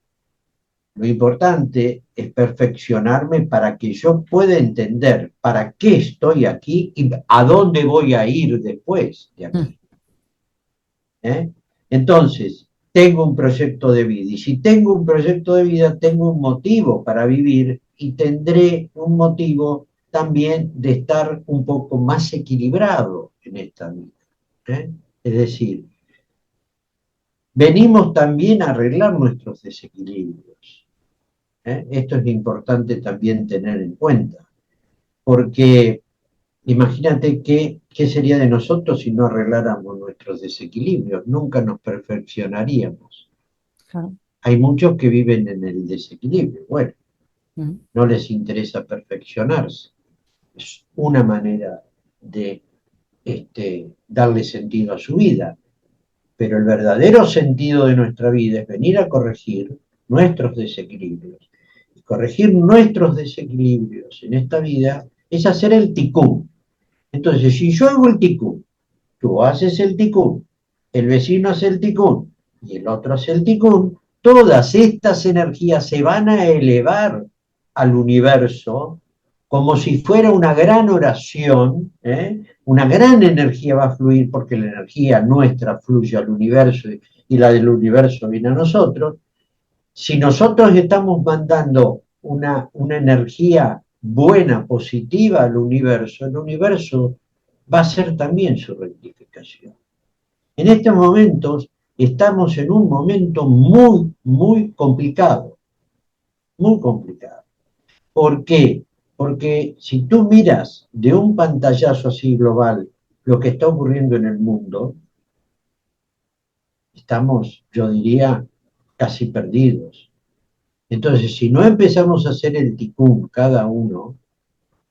lo importante es perfeccionarme para que yo pueda entender para qué estoy aquí y a dónde voy a ir después de Mm. aquí. ¿Eh? Entonces, tengo un proyecto de vida y si tengo un proyecto de vida, tengo un motivo para vivir y tendré un motivo también de estar un poco más equilibrado en esta vida. ¿Eh? Es decir, venimos también a arreglar nuestros desequilibrios. ¿Eh? Esto es importante también tener en cuenta, porque imagínate qué sería de nosotros si no arregláramos nuestros desequilibrios, nunca nos perfeccionaríamos. Claro. Hay muchos que viven en el desequilibrio, bueno, Mm. no les interesa perfeccionarse, es una manera de darle sentido a su vida, pero el verdadero sentido de nuestra vida es venir a corregir nuestros desequilibrios. Y corregir nuestros desequilibrios en esta vida es hacer el ticún. Entonces, si yo hago el ticún, tú haces el ticún, el vecino hace el ticún y el otro hace el ticún, todas estas energías se van a elevar al universo como si fuera una gran oración, ¿eh? Una gran energía va a fluir porque la energía nuestra fluye al universo y la del universo viene a nosotros. Si nosotros estamos mandando una energía buena, positiva al universo, el universo va a hacer también su rectificación. En estos momentos estamos en un momento muy, muy complicado, muy complicado. ¿Por qué? Porque si tú miras de un pantallazo así global lo que está ocurriendo en el mundo, estamos, yo diría, casi perdidos. Entonces, si no empezamos a hacer el ticún cada uno,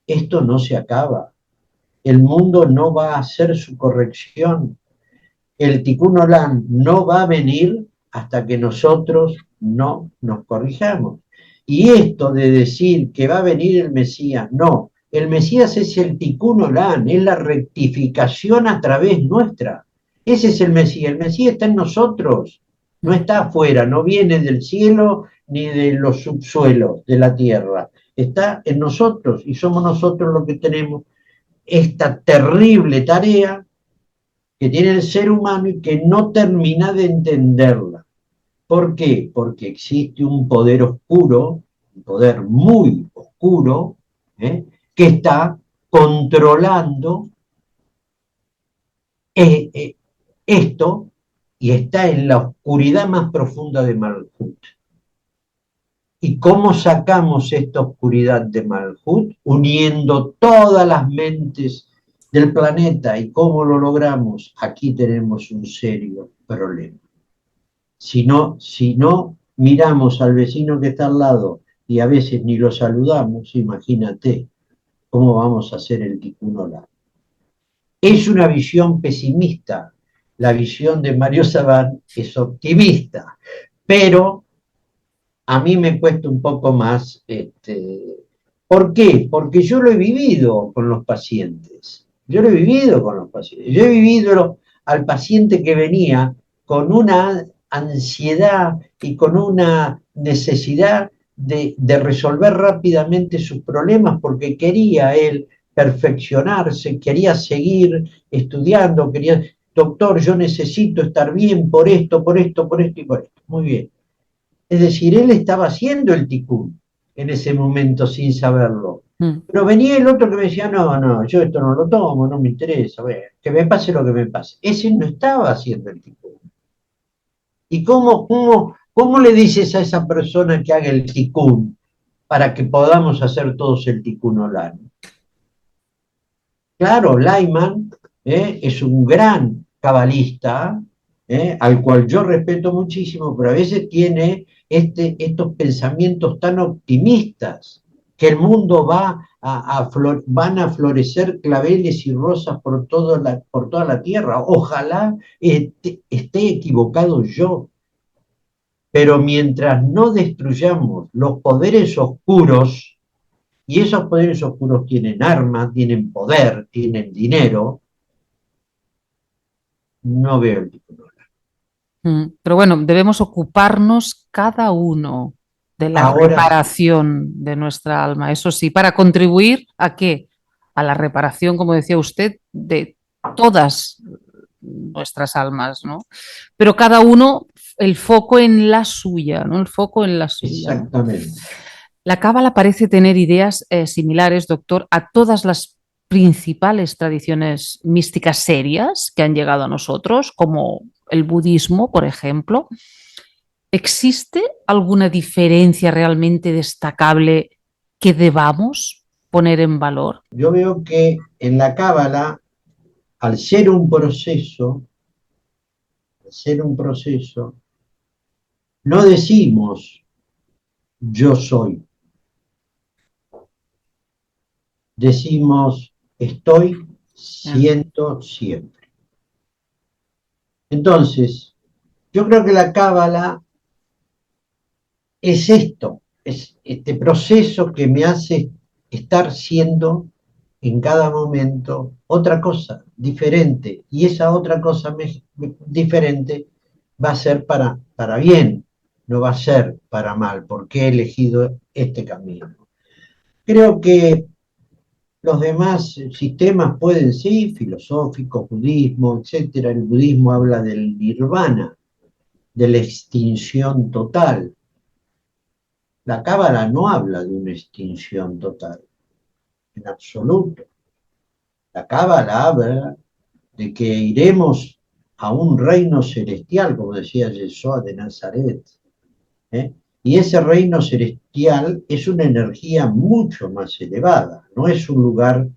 esto no se acaba. El mundo no va a hacer su corrección. El tikkun olam no va a venir hasta que nosotros no nos corrijamos. Y esto de decir que va a venir el Mesías, no, el Mesías es el Tikkun Olam, es la rectificación a través nuestra. Ese es el Mesías está en nosotros, no está afuera, no viene del cielo ni de los subsuelos de la tierra, está en nosotros y somos nosotros los que tenemos esta terrible tarea que tiene el ser humano y que no termina de entenderla. ¿Por qué? Porque existe un poder oscuro, un poder muy oscuro, que está controlando esto y está en la oscuridad más profunda de Malhut. ¿Y cómo sacamos esta oscuridad de Malhut? Uniendo todas las mentes del planeta. ¿Y cómo lo logramos? Aquí tenemos un serio problema. Si no miramos al vecino que está al lado y a veces ni lo saludamos, imagínate cómo vamos a hacer el Tikkun Olam. Es una visión pesimista. La visión de Mario Saban es optimista, pero a mí me cuesta un poco más. ¿Por qué? Porque yo lo he vivido con los pacientes. Yo lo he vivido con los pacientes. Yo he vivido al paciente que venía con una ansiedad y con una necesidad de resolver rápidamente sus problemas porque quería él perfeccionarse, quería seguir estudiando, quería, doctor, yo necesito estar bien por esto, por esto, por esto y por esto. Muy bien. Es decir, él estaba haciendo el ticún en ese momento sin saberlo. Pero venía el otro que me decía, no, no, yo esto no lo tomo, no me interesa, bueno, que me pase lo que me pase. Ese no estaba haciendo el ticún. ¿Y cómo le dices a esa persona que haga el ticún para que podamos hacer todos el ticún Olam? Claro, Lyman es un gran cabalista, al cual yo respeto muchísimo, pero a veces tiene estos pensamientos tan optimistas, que el mundo van a florecer claveles y rosas por toda la tierra. Ojalá esté equivocado yo, pero mientras no destruyamos los poderes oscuros, y esos poderes oscuros tienen armas, tienen poder, tienen dinero, no veo el título. Pero bueno, debemos ocuparnos cada uno de la Ahora sí, reparación de nuestra alma. Eso sí, para contribuir a qué? A la reparación, como decía usted, de todas nuestras almas, ¿no? Pero cada uno el foco en la suya, ¿no? El foco en la suya, ¿no? exactamente. La Cábala parece tener ideas similares, doctor, a todas las principales tradiciones místicas serias que han llegado a nosotros, como el budismo, por ejemplo. ¿Existe alguna diferencia realmente destacable que debamos poner en valor? Yo veo que en la Cábala, al ser un proceso, no decimos yo soy, decimos estoy, siento siempre. Entonces, yo creo que la Cábala es esto, es este proceso que me hace estar siendo en cada momento otra cosa diferente, y esa otra cosa diferente va a ser para bien, no va a ser para mal, porque he elegido este camino. Creo que los demás sistemas pueden, sí, filosóficos, budismo, etcétera. El budismo habla del nirvana, de la extinción total. La Cábala no habla de una extinción total, en absoluto. La Cábala habla de que iremos a un reino celestial, como decía Yeshua de Nazaret. ¿eh? Y ese reino celestial es una energía mucho más elevada, no es un lugar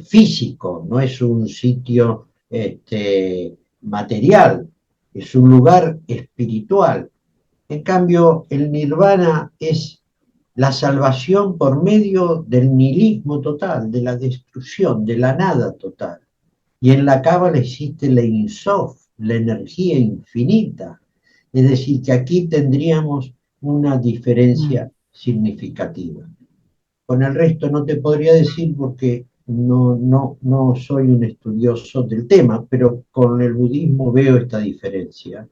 físico, no es un sitio material, es un lugar espiritual. En cambio, el nirvana es la salvación por medio del nihilismo total, de la destrucción, de la nada total. Y en la Cábala existe la Ein Sof, la energía infinita. Es decir, que aquí tendríamos una diferencia significativa. Con el resto no te podría decir porque no soy un estudioso del tema, pero con el budismo veo esta diferencia.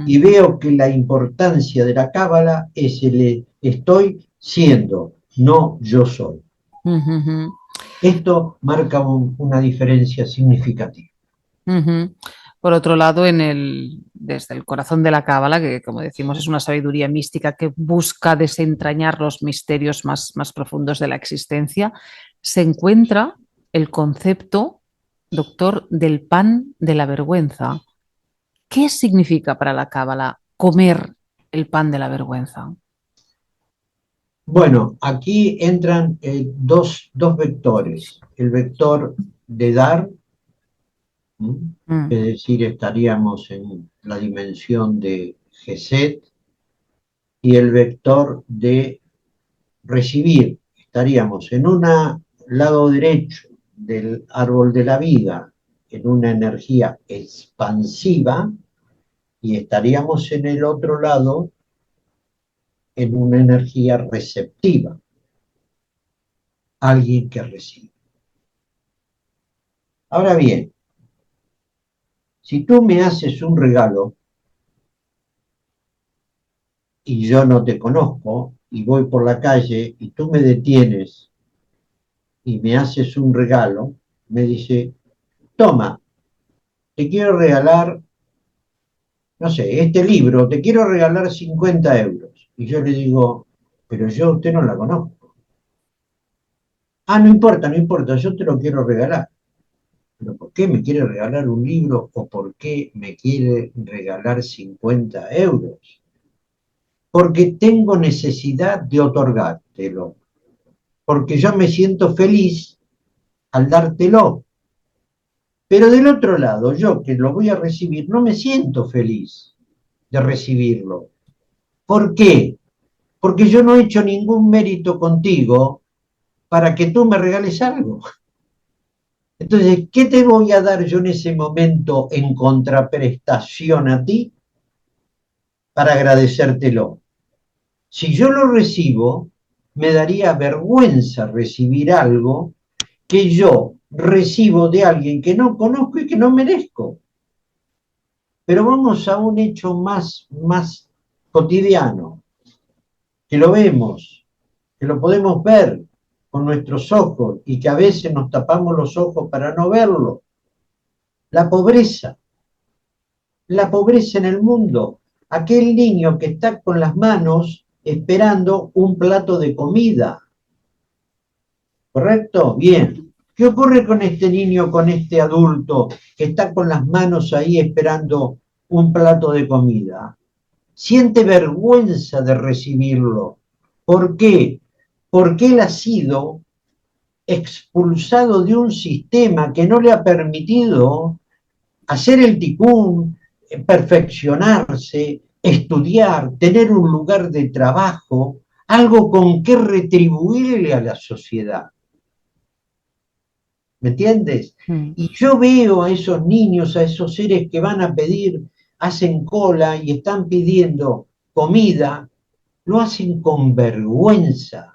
Y veo que la importancia de la cábala es el estoy siendo, no yo soy. Esto marca una diferencia significativa. Por otro lado, desde el corazón de la Cábala, que como decimos es una sabiduría mística que busca desentrañar los misterios más profundos de la existencia, se encuentra el concepto, doctor, del pan de la vergüenza. ¿Qué significa para la Cábala comer el pan de la vergüenza? Bueno, aquí entran dos vectores. El vector de dar, Mm, es decir, estaríamos en la dimensión de Geset, y el vector de recibir, estaríamos en un lado derecho del árbol de la vida, en una energía expansiva, y estaríamos en el otro lado en una energía receptiva, alguien que recibe. Ahora bien, si tú me haces un regalo y yo no te conozco y voy por la calle y tú me detienes y me haces un regalo, me dice, toma, te quiero regalar, no sé, este libro, te quiero regalar 50 euros. Y yo le digo, pero yo a usted no la conozco. Ah, no importa, no importa, yo te lo quiero regalar. ¿Pero por qué me quiere regalar un libro o por qué me quiere regalar 50 euros? Porque tengo necesidad de otorgártelo, porque yo me siento feliz al dártelo. Pero del otro lado, yo que lo voy a recibir, no me siento feliz de recibirlo. ¿Por qué? Porque yo no he hecho ningún mérito contigo para que tú me regales algo. Entonces, ¿qué te voy a dar yo en ese momento en contraprestación a ti para agradecértelo? Si yo lo recibo, me daría vergüenza recibir algo que yo recibo de alguien que no conozco y que no merezco. Pero vamos a un hecho más cotidiano, que lo vemos, que lo podemos ver con nuestros ojos y que a veces nos tapamos los ojos para no verlo. La pobreza, la pobreza en el mundo. Aquel niño que está con las manos esperando un plato de comida. ¿Correcto? Bien. ¿Qué ocurre con este niño, con este adulto que está con las manos ahí esperando un plato de comida? Siente vergüenza de recibirlo. ¿Por qué? Porque él ha sido expulsado de un sistema que no le ha permitido hacer el ticún, perfeccionarse, estudiar, tener un lugar de trabajo, algo con que retribuirle a la sociedad. ¿Me entiendes? mm, Y yo veo a esos niños, a esos seres que van a pedir, hacen cola y están pidiendo comida, lo hacen con vergüenza,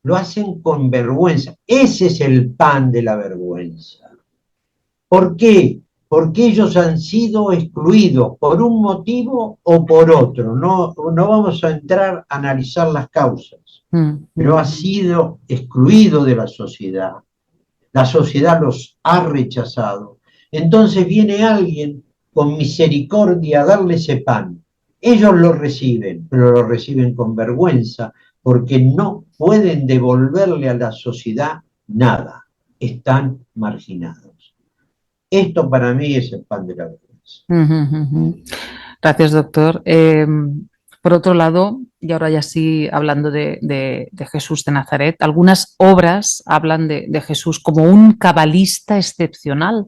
lo hacen con vergüenza. Ese es el pan de la vergüenza. ¿Por qué? Porque ellos han sido excluidos por un motivo o por otro. No vamos a entrar a analizar las causas, pero ha sido excluido de la sociedad. La sociedad los ha rechazado. Entonces viene alguien con misericordia a darle ese pan. Ellos lo reciben, pero lo reciben con vergüenza porque no pueden devolverle a la sociedad nada. Están marginados. Esto para mí es el pan de la vergüenza. Gracias, doctor. Por otro lado, y ahora ya sí hablando de Jesús de Nazaret, algunas obras hablan de Jesús como un cabalista excepcional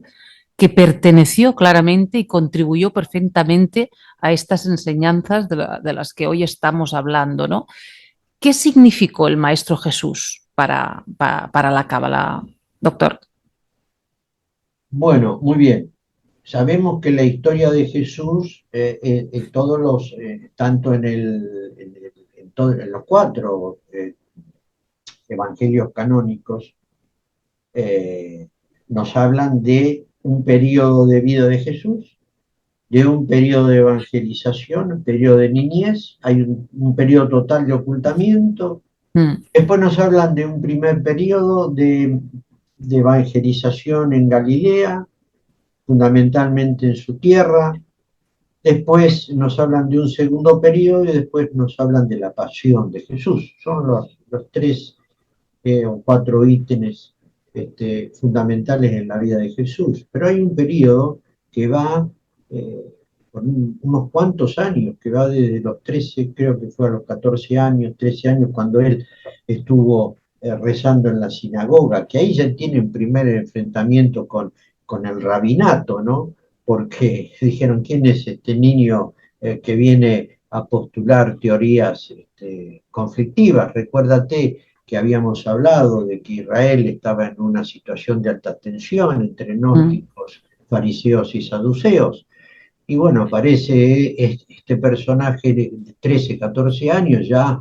que perteneció claramente y contribuyó perfectamente a estas enseñanzas de las que hoy estamos hablando, ¿no? ¿Qué significó el Maestro Jesús para la Cábala, doctor? Bueno, muy bien. sabemos que la historia de Jesús, todos los, tanto en los cuatro evangelios canónicos, eh, nos hablan de un periodo de vida de Jesús, de un periodo de evangelización, un periodo de niñez, hay un periodo total de ocultamiento. Después nos hablan de un primer periodo de evangelización en Galilea, fundamentalmente en su tierra. Después nos hablan de un segundo periodo y después nos hablan de la pasión de Jesús. Son los tres o cuatro ítems fundamentales en la vida de Jesús. Pero hay un periodo que va por unos cuantos años, que va desde los 13, creo que fue a los 14 años, 13 años, cuando él estuvo rezando en la sinagoga, que ahí ya tiene un primer enfrentamiento con el rabinato, ¿no? Porque dijeron, ¿quién es este niño que viene a postular teorías conflictivas? Recuérdate que habíamos hablado de que Israel estaba en una situación de alta tensión entre gnósticos, fariseos y saduceos. Y bueno, aparece este personaje de 13, 14 años ya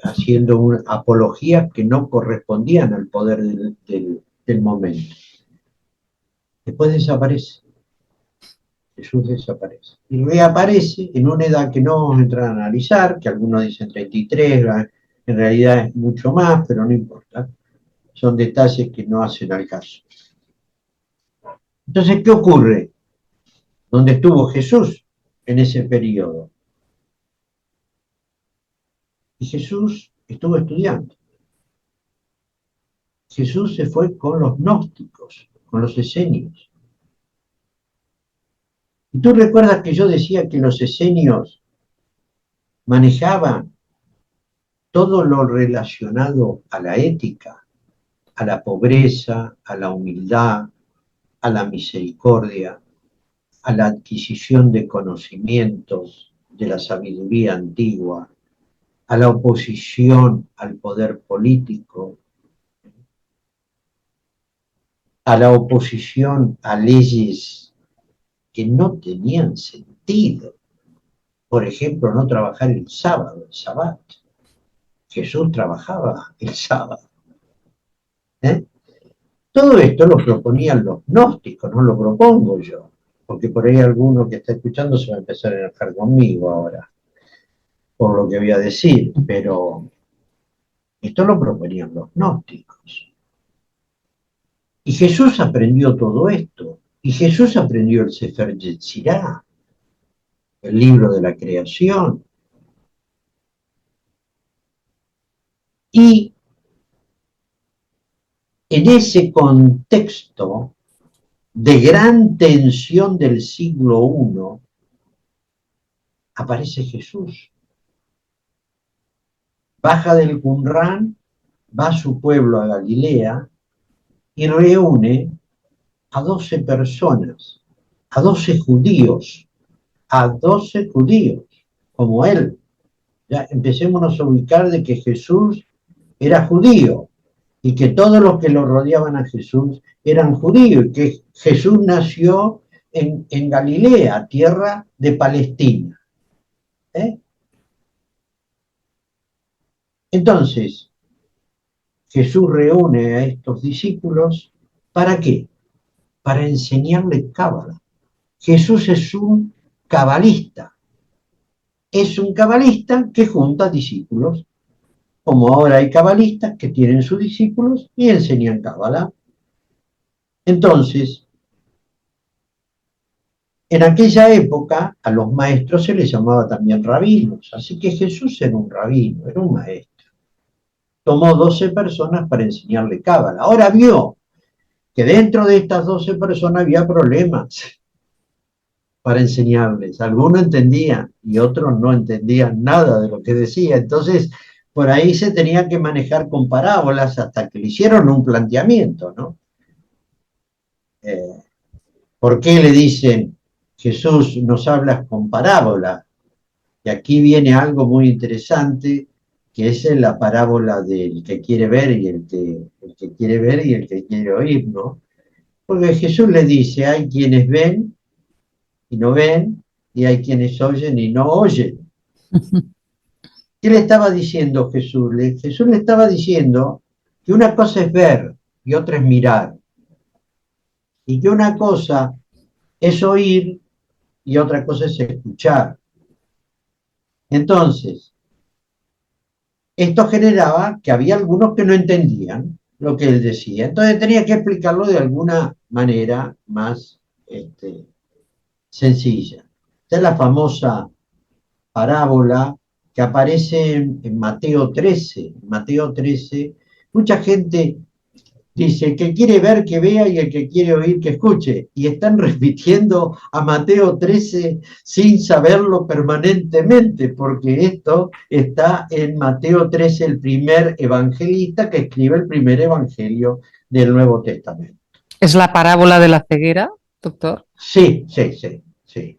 haciendo apologías que no correspondían al poder del momento. Después desaparece. Jesús desaparece. Y reaparece en una edad que no vamos a entrar a analizar, que algunos dicen 33, en realidad es mucho más, pero no importa. Son detalles que no hacen al caso. Entonces, ¿qué ocurre? ¿Dónde estuvo Jesús en ese periodo? Y Jesús estuvo estudiando. Jesús se fue con los gnósticos, con los esenios. Y tú recuerdas que yo decía que los esenios manejaban todo lo relacionado a la ética, a la pobreza, a la humildad, a la misericordia, a la adquisición de conocimientos de la sabiduría antigua, a la oposición al poder político, a la oposición a leyes que no tenían sentido. Por ejemplo, no trabajar el sábado, el sabbat. Jesús trabajaba el sábado. ¿Eh? Todo esto lo proponían los gnósticos, no lo propongo yo, porque por ahí alguno que está escuchando se va a empezar a enojar conmigo ahora, por lo que voy a decir, pero esto lo proponían los gnósticos. Y Jesús aprendió todo esto, y Jesús aprendió el Sefer Yetzirah, el libro de la creación. Y en ese contexto de gran tensión del siglo I, aparece Jesús. Baja del Qumran, va a su pueblo, a Galilea, y reúne a 12 personas, a 12 judíos, como él. Ya empecémonos a ubicar de que Jesús era judío y que todos los que lo rodeaban a Jesús eran judíos, y que Jesús nació en Galilea, tierra de Palestina. Entonces, Jesús reúne a estos discípulos, ¿para qué? Para enseñarle cábala. Jesús es un cabalista. Es un cabalista que junta discípulos, como ahora hay cabalistas que tienen sus discípulos y enseñan cábala. Entonces, en aquella época a los maestros se les llamaba también rabinos, así que Jesús era un rabino, era un maestro. Tomó 12 personas para enseñarle cábala. Ahora vio que dentro de estas 12 personas había problemas para enseñarles. Algunos entendían y otros no entendían nada de lo que decía. Entonces, por ahí se tenía que manejar con parábolas hasta que le hicieron un planteamiento, ¿no? ¿Por qué le dicen, Jesús, nos hablas con parábola? Y aquí viene algo muy interesante, que es la parábola del que quiere ver y el que quiere ver y el que quiere oír, ¿no? Porque Jesús le dice, hay quienes ven y no ven, y hay quienes oyen y no oyen. ¿Qué le estaba diciendo Jesús? Jesús le estaba diciendo que una cosa es ver y otra es mirar, y que una cosa es oír y otra cosa es escuchar. Entonces, esto generaba que había algunos que no entendían lo que él decía. Entonces tenía que explicarlo de alguna manera más sencilla. Esta es la famosa parábola que aparece en Mateo 13. En Mateo 13, mucha gente dice, el que quiere ver, que vea, y el que quiere oír, que escuche. Y están repitiendo a Mateo 13 sin saberlo permanentemente, porque esto está en Mateo 13, el primer evangelista que escribe el primer evangelio del Nuevo Testamento. ¿Es la parábola de la ceguera, doctor? Sí, sí, sí, sí.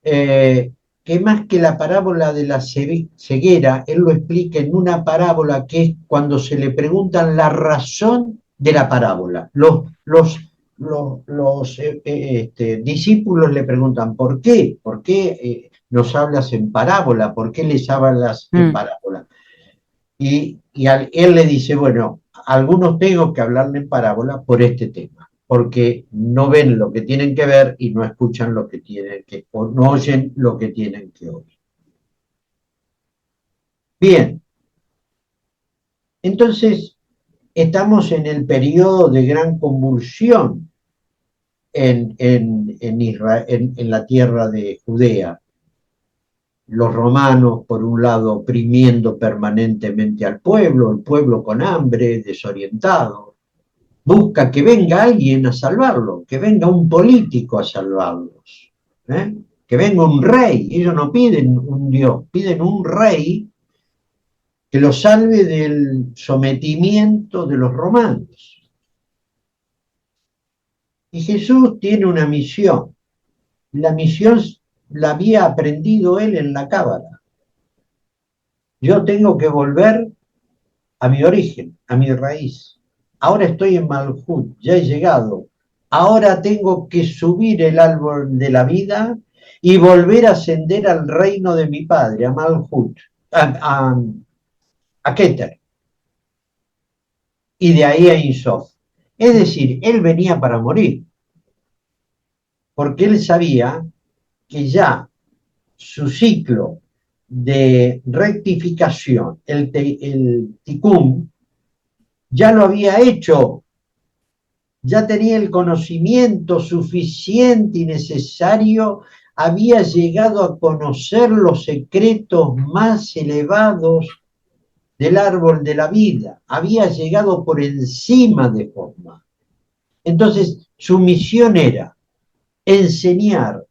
Que más que la parábola de la ceguera, él lo explica en una parábola que es cuando se le preguntan la razón de la parábola. Los discípulos le preguntan, ¿por qué? ¿Por qué nos hablas en parábola? ¿Por qué les hablas en Mm. parábola? Y él le dice, bueno, a algunos tengo que hablarle en parábola por este tema, porque no ven lo que tienen que ver y no escuchan lo que tienen que, o no oyen lo que tienen que oír. Bien, entonces estamos en el periodo de gran convulsión en Israel, en la tierra de Judea. Los romanos, por un lado, oprimiendo permanentemente al pueblo, el pueblo con hambre, desorientado. Busca que venga alguien a salvarlo, que venga un político a salvarlos, ¿eh? Que venga un rey. Ellos no piden un Dios, piden un rey que los salve del sometimiento de los romanos. Y Jesús tiene una misión. La misión la había aprendido él en la cábala. Yo tengo que volver a mi origen, a mi raíz. Ahora estoy en Malhut, ya he llegado. Ahora tengo que subir el árbol de la vida y volver a ascender al reino de mi padre, a Malhut, a Keter, y de ahí a Insof. Es decir, él venía para morir, porque él sabía que ya su ciclo de rectificación, el tikkun, ya lo había hecho, ya tenía el conocimiento suficiente y necesario, había llegado a conocer los secretos más elevados del árbol de la vida, había llegado por encima de forma. Entonces, su misión era enseñar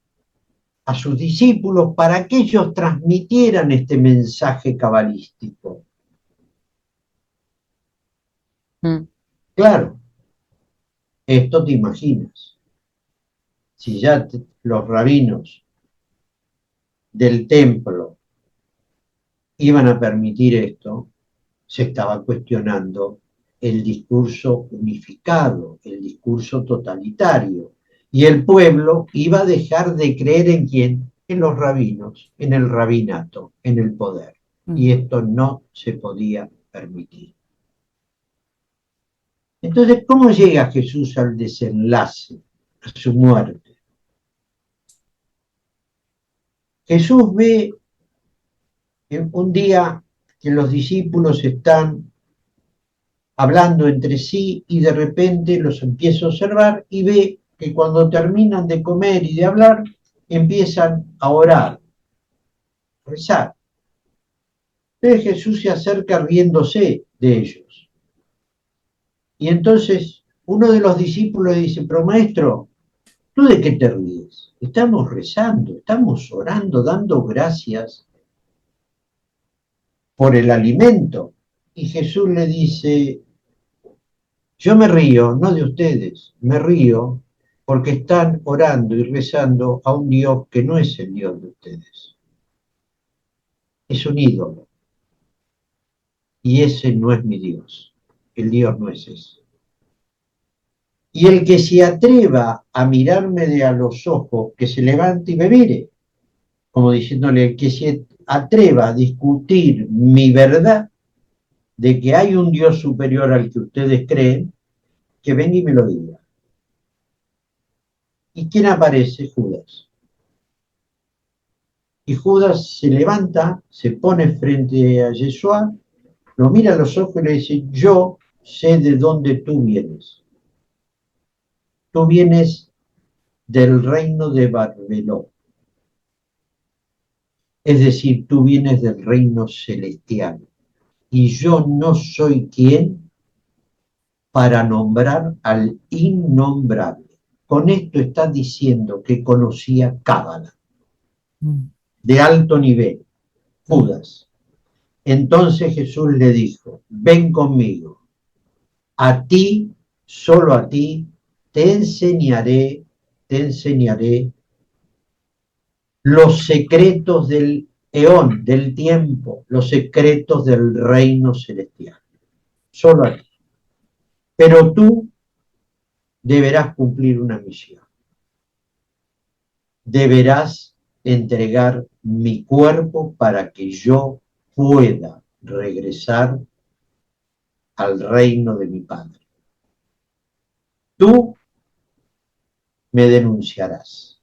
a sus discípulos para que ellos transmitieran este mensaje cabalístico. Mm. Claro, esto te imaginas. Si ya los rabinos del templo iban a permitir esto, se estaba cuestionando el discurso unificado, el discurso totalitario. Y el pueblo iba a dejar de creer en quién, en los rabinos, en el rabinato, en el poder. Y Mm. esto no se podía permitir. Entonces, ¿cómo llega Jesús al desenlace, a su muerte? Jesús ve un día que los discípulos están hablando entre sí y de repente los empieza a observar y ve que cuando terminan de comer y de hablar, empiezan a orar, a rezar. Entonces Jesús se acerca riéndose de ellos. Y entonces uno de los discípulos dice, pero maestro, ¿tú de qué te ríes? Estamos rezando, estamos orando, dando gracias por el alimento. Y Jesús le dice, yo me río, no de ustedes, me río porque están orando y rezando a un Dios que no es el Dios de ustedes. Es un ídolo. Y ese no es mi Dios. El Dios no es ese. Y el que se atreva a mirarme de a los ojos, que se levante y me mire, como diciéndole, el que se atreva a discutir mi verdad de que hay un Dios superior al que ustedes creen, que venga y me lo diga. ¿Y quién aparece? Judas. Y Judas se levanta, se pone frente a Yeshua, lo mira a los ojos y le dice, yo sé de dónde tú vienes. Tú vienes del reino de Barbeló. Es decir, tú vienes del reino celestial. Y yo no soy quien para nombrar al innombrable. Con esto está diciendo que conocía Cábala, de alto nivel, Judas. Entonces Jesús le dijo, ven conmigo, a ti, solo a ti, te enseñaré los secretos del eón, del tiempo, los secretos del reino celestial. Solo a ti. Pero tú deberás cumplir una misión. Deberás entregar mi cuerpo para que yo pueda regresar al reino de mi Padre. Tú me denunciarás.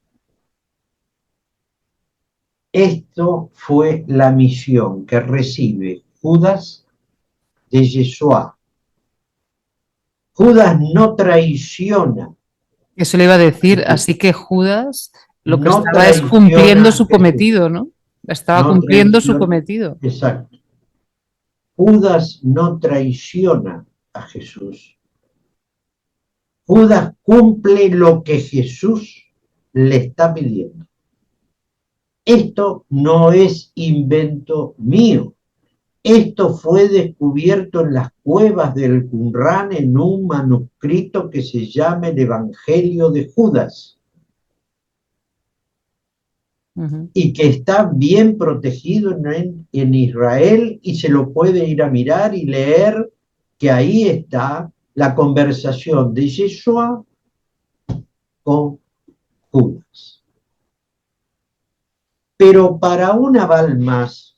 Esto fue la misión que recibe Judas de Yeshua. Judas no traiciona. Eso le iba a decir, así que Judas lo que No estaba es cumpliendo traiciona su a Jesús. cometido, ¿no? Estaba No cumpliendo su traiciona. cometido. Exacto. Judas no traiciona a Jesús. Judas cumple lo que Jesús le está pidiendo. Esto no es invento mío. Esto fue descubierto en las cuevas del Qumrán en un manuscrito que se llama el Evangelio de Judas y que está bien protegido en Israel y se lo puede ir a mirar y leer que ahí está la conversación de Yeshua con Judas. Pero para un aval más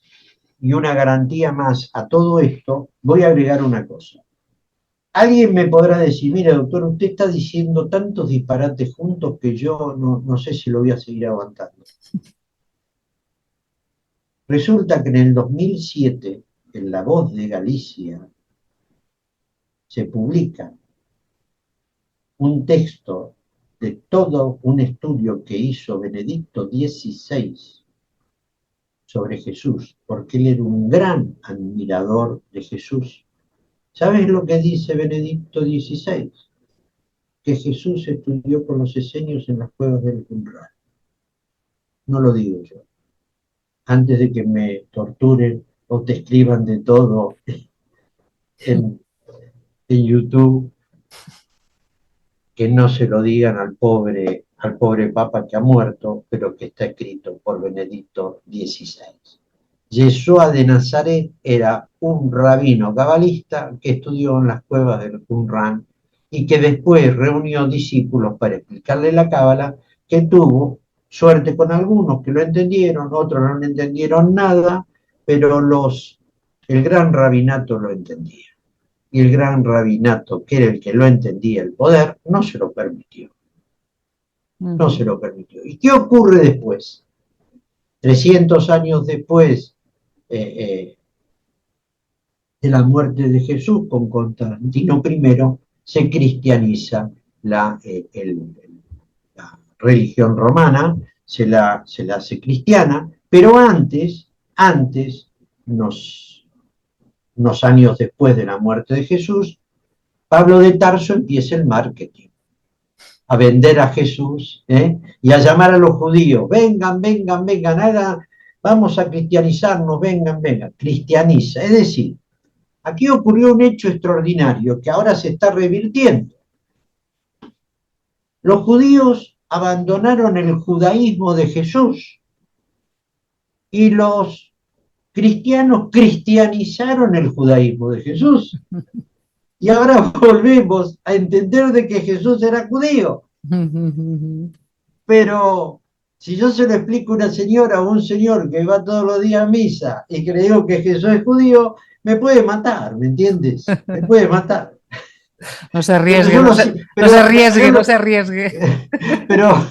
y una garantía más a todo esto, voy a agregar una cosa. Alguien me podrá decir, mire doctor, usted está diciendo tantos disparates juntos que yo no sé si lo voy a seguir aguantando. Resulta que en el 2007, en La Voz de Galicia, se publica un texto de todo un estudio que hizo Benedicto XVI sobre Jesús, porque él era un gran admirador de Jesús. ¿Sabes lo que dice Benedicto XVI? Que Jesús estudió con los esenios en las cuevas del Qumrán. No lo digo yo. Antes de que me torturen o te escriban de todo en YouTube, que no se lo digan al pobre Papa que ha muerto, pero que está escrito por Benedicto XVI. Yeshua de Nazaret era un rabino cabalista que estudió en las cuevas del Qumrán y que después reunió discípulos para explicarle la cábala, que tuvo suerte con algunos que lo entendieron, otros no entendieron nada, pero el gran rabinato lo entendía. Y el gran rabinato, que era el que lo entendía el poder, no se lo permitió. No se lo permitió. ¿Y qué ocurre después? 300 años después de la muerte de Jesús, con Constantino I, se cristianiza la religión romana, se la hace cristiana, pero antes, unos años después de la muerte de Jesús, Pablo de Tarso empieza el marketing, a vender a Jesús y a llamar a los judíos, vengan, vamos a cristianizarnos, vengan, cristianiza. Es decir, aquí ocurrió un hecho extraordinario que ahora se está revirtiendo. Los judíos abandonaron el judaísmo de Jesús y los cristianos cristianizaron el judaísmo de Jesús. Y ahora volvemos a entender de que Jesús era judío. Pero si yo se lo explico a una señora o un señor que va todos los días a misa y que le digo que Jesús es judío, me puede matar, ¿me entiendes? Me puede matar. No se Pero arriesgue, yo no lo, se, no se pero yo arriesgue, no lo, se arriesgue. pero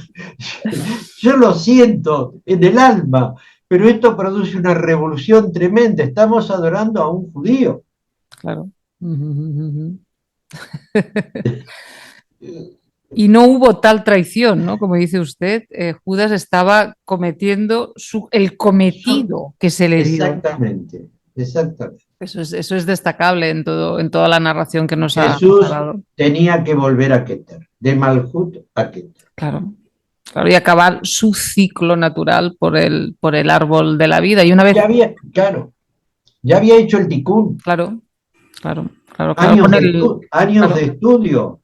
yo lo siento en el alma, pero esto produce una revolución tremenda. Estamos adorando a un judío. Claro. Y no hubo tal traición, ¿no? Como dice usted, Judas estaba cometiendo el cometido que se le dio. Exactamente, exactamente. Eso es destacable en toda la narración que nos ha Jesús dado. tenía que volver a Keter, de Malhut a Keter. Claro, claro, y acabar su ciclo natural por el árbol de la vida. Y una Ya vez, había, claro, ya había hecho el ticún, claro, claro, claro, claro, con el, años de claro. estudio.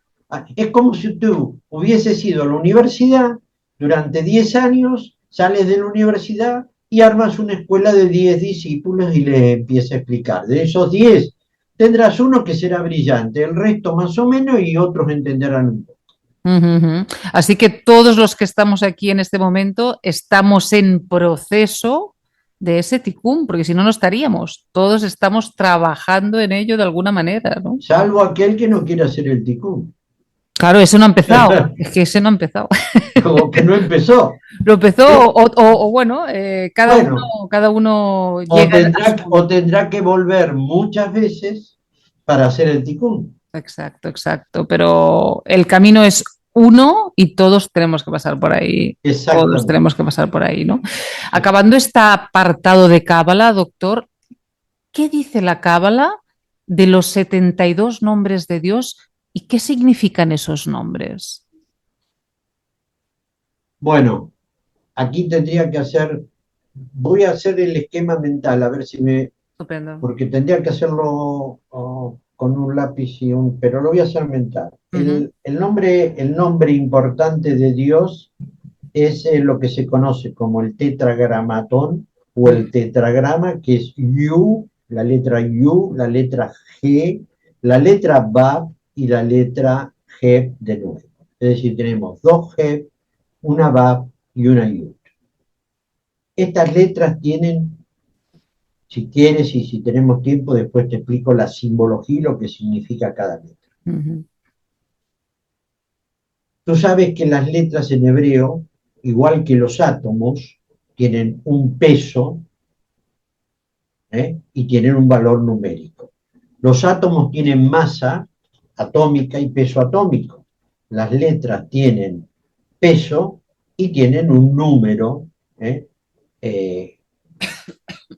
Es como si tú hubieses ido a la universidad durante 10 años, sales de la universidad y armas una escuela de 10 discípulos y les empiezas a explicar. De esos 10 tendrás uno que será brillante, el resto más o menos y otros entenderán un poco. Ujú. Así que todos los que estamos aquí en este momento estamos en proceso de ese ticún, porque si no, no estaríamos. Todos estamos trabajando en ello de alguna manera, ¿no? Salvo aquel que no quiera hacer el ticún. Claro, eso no ha empezado. Es que ese no ha empezado. Como que no empezó. Lo empezó, o bueno, Bueno, cada uno llega a o su. tendrá que volver muchas veces para hacer el ticún. Exacto, exacto. Pero el camino es uno y todos tenemos que pasar por ahí. Todos Exactamente. tenemos que pasar por ahí, ¿no? Acabando este apartado de Cábala, doctor, ¿qué dice la Cábala de los 72 nombres de Dios y qué significan esos nombres? Bueno, aquí tendría que hacer, voy a hacer el esquema mental, a ver si me, Estupendo. porque tendría que hacerlo con un lápiz y un, pero lo voy a hacer mental. Ujú. El nombre importante de Dios es lo que se conoce como el tetragramatón o el tetragrama, que es Yu, la letra G, la letra Bab y la letra G de nuevo. Es decir, tenemos dos G, una Bab y una Yu. Estas letras tienen, si quieres y si tenemos tiempo, después te explico la simbología y lo que significa cada letra. Ujú. Tú sabes que las letras en hebreo, igual que los átomos, tienen un peso, y tienen un valor numérico. Los átomos tienen masa atómica y peso atómico. Las letras tienen peso y tienen un número ¿eh? Eh,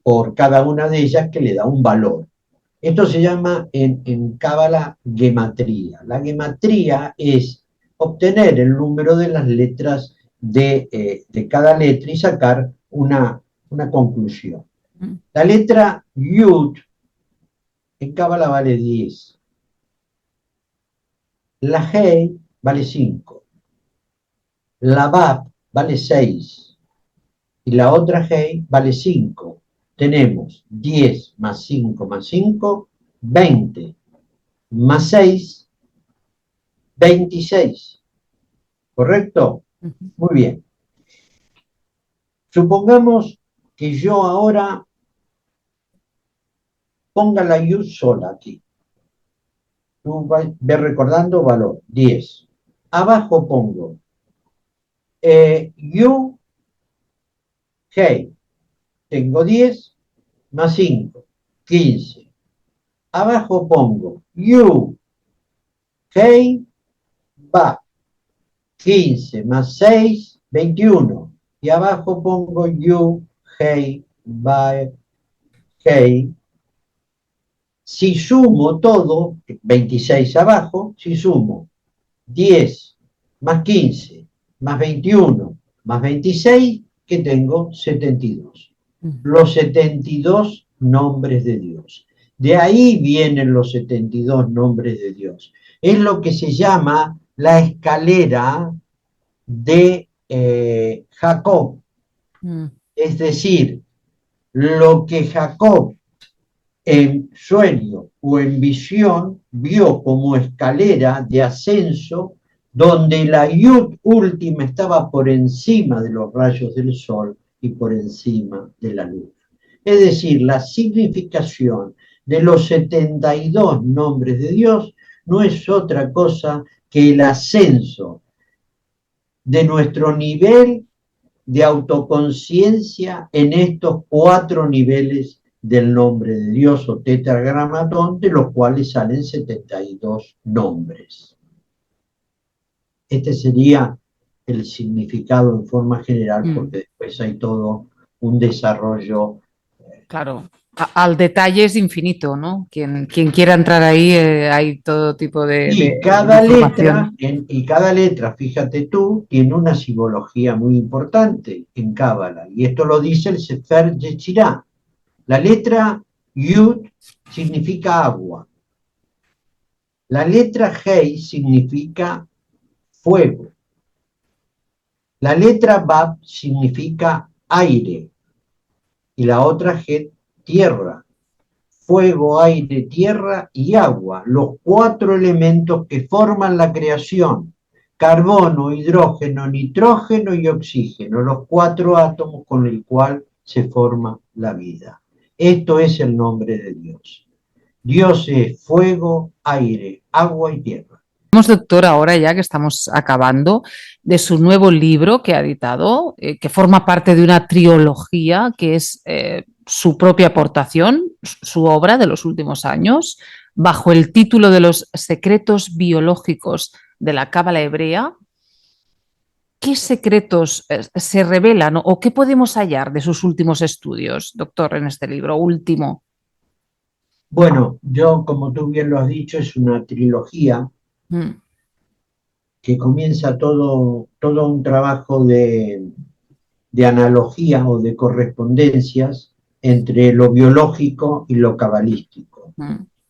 por cada una de ellas que le da un valor. Esto se llama en Cábala gematría. La gematría es obtener el número de las letras de cada letra y sacar una conclusión. La letra Yud en Cábala vale 10. La Hei vale 5. La Bab vale 6. Y la otra Hei vale 5. Tenemos 10 más 5 más 5, 20. Más 6, 26. ¿Correcto? Ujú. Muy bien. Supongamos que yo ahora ponga la Yud sola aquí. Tú ves recordando valor, 10. Abajo pongo Yu, Hei. Tengo 10 más 5, 15. Abajo pongo Yu, Hei, Ba. 15 más 6, 21. Y abajo pongo Yu, Hei, Ba, Hei. Si sumo todo, 26 abajo, si sumo 10 más 15 más 21 más 26, que tengo 72. Los 72 nombres de Dios. De ahí vienen los 72 nombres de Dios. Es lo que se llama la escalera de Jacob. Mm. Es decir, lo que Jacob en sueño o en visión vio como escalera de ascenso donde la Yud última estaba por encima de los rayos del sol y por encima de la luna. Es decir, la significación de los 72 nombres de Dios no es otra cosa que el ascenso de nuestro nivel de autoconciencia en estos 4 niveles del nombre de Dios o tetragramatón, de los cuales salen 72 nombres. Este sería el significado en forma general, porque después hay todo un desarrollo. Claro, al detalle es infinito, ¿no? Quien quiera entrar ahí, hay todo tipo Y de información. cada letra, fíjate tú, tiene una simbología muy importante en Cábala, y esto lo dice el Sefer Yetzirah. La letra Yud significa agua, la letra Hei significa fuego, la letra Bab significa aire, y la otra Het, tierra. Fuego, aire, tierra y agua, los 4 elementos que forman la creación: carbono, hidrógeno, nitrógeno y oxígeno, los 4 átomos con el cual se forma la vida. Esto es el nombre de Dios. Dios es fuego, aire, agua y tierra. Doctor, ahora ya que estamos acabando, de su nuevo libro que ha editado, que forma parte de una trilogía que es su propia aportación, su obra de los últimos años, bajo el título de Los secretos biológicos de la Cábala hebrea. ¿Qué secretos se revelan o qué podemos hallar de sus últimos estudios, doctor, en este libro último? Bueno, como tú bien lo has dicho, es una trilogía que comienza todo un trabajo de analogía o de correspondencias entre lo biológico y lo cabalístico.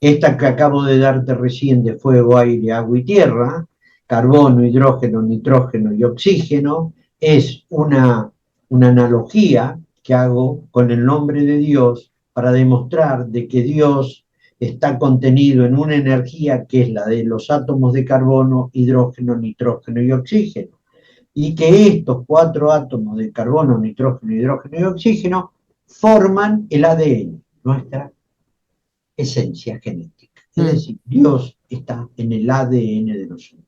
Esta que acabo de darte recién de fuego, aire, agua y tierra, carbono, hidrógeno, nitrógeno y oxígeno, es una analogía que hago con el nombre de Dios para demostrar de que Dios está contenido en una energía que es la de los átomos de carbono, hidrógeno, nitrógeno y oxígeno, y que estos 4 átomos de carbono, nitrógeno, hidrógeno y oxígeno forman el ADN, nuestra esencia genética. Es decir, Dios está en el ADN de nosotros.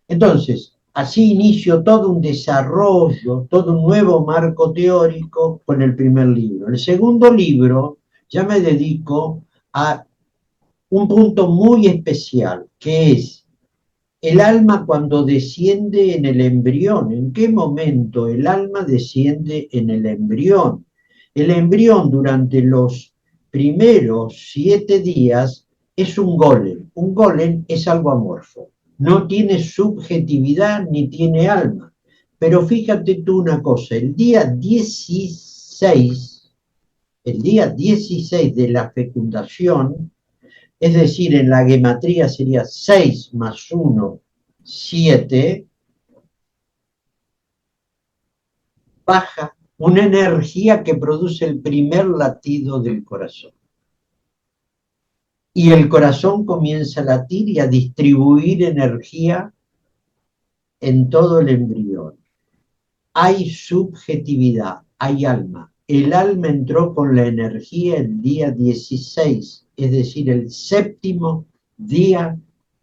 Entonces, así inicio todo un desarrollo, todo un nuevo marco teórico con el primer libro. El segundo libro ya me dedico a un punto muy especial, que es el alma cuando desciende en el embrión. ¿En qué momento el alma desciende en el embrión? El embrión durante los primeros 7 días es un golem. Un golem es algo amorfo. No tiene subjetividad ni tiene alma. Pero fíjate tú una cosa, el día 16 de la fecundación, es decir, en la gematría sería 6 más 1, 7, baja una energía que produce el primer latido del corazón. Y el corazón comienza a latir y a distribuir energía en todo el embrión. Hay subjetividad, hay alma. El alma entró con la energía el día 16, es decir, el 7º día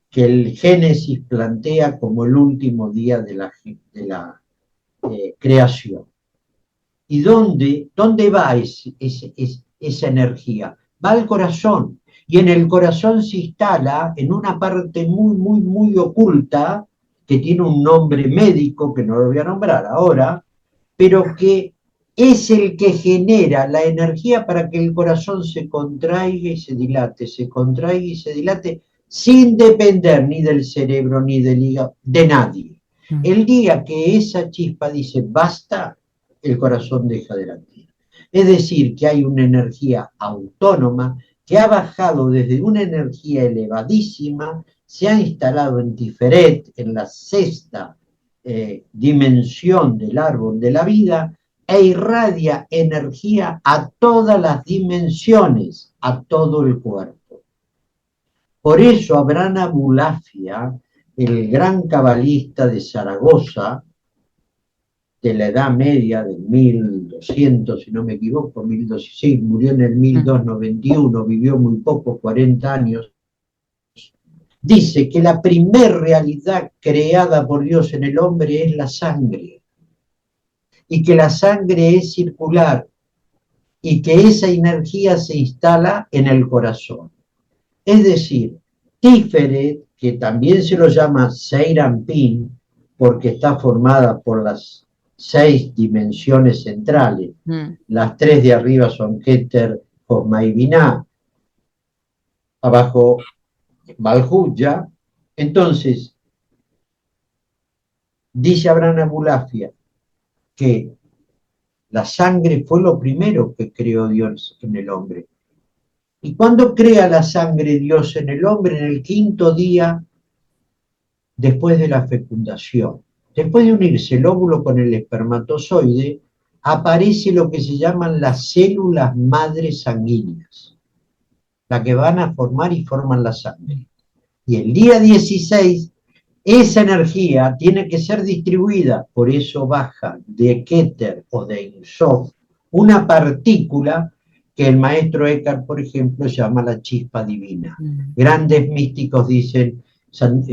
que el Génesis plantea como el último día de la creación. ¿Y dónde va esa energía? Va al corazón, y en el corazón se instala en una parte muy, muy, muy oculta, que tiene un nombre médico, que no lo voy a nombrar ahora, pero que es el que genera la energía para que el corazón se contraiga y se dilate, se contraiga y se dilate, sin depender ni del cerebro ni del hígado, de nadie. El día que esa chispa dice basta, el corazón deja de latir. Es decir, que hay una energía autónoma que ha bajado desde una energía elevadísima, se ha instalado en Tiferet, en la 6ª dimensión del árbol de la vida, e irradia energía a todas las dimensiones, a todo el cuerpo. Por eso Abraham Abulafia, el gran cabalista de Zaragoza, de la Edad Media, del 1200, si no me equivoco, 1206, murió en el 1291, vivió muy poco, 40 años, dice que la primer realidad creada por Dios en el hombre es la sangre, y que la sangre es circular, y que esa energía se instala en el corazón. Es decir, Tiferet, que también se lo llama Seiranpin, porque está formada por las 6 dimensiones centrales. Las 3 de arriba son Keter, Josma y Binah. Abajo, Malhut. Entonces, dice Abraham Abulafia que la sangre fue lo primero que creó Dios en el hombre. ¿Y cuándo crea la sangre Dios en el hombre? En el 5.º día después de la fecundación. Después de unirse el óvulo con el espermatozoide, aparece lo que se llaman las células madres sanguíneas, las que van a formar y forman la sangre. Y el día 16, esa energía tiene que ser distribuida, por eso baja de Keter o de Insof una partícula que el maestro Eckhart, por ejemplo, llama la chispa divina. Grandes místicos dicen San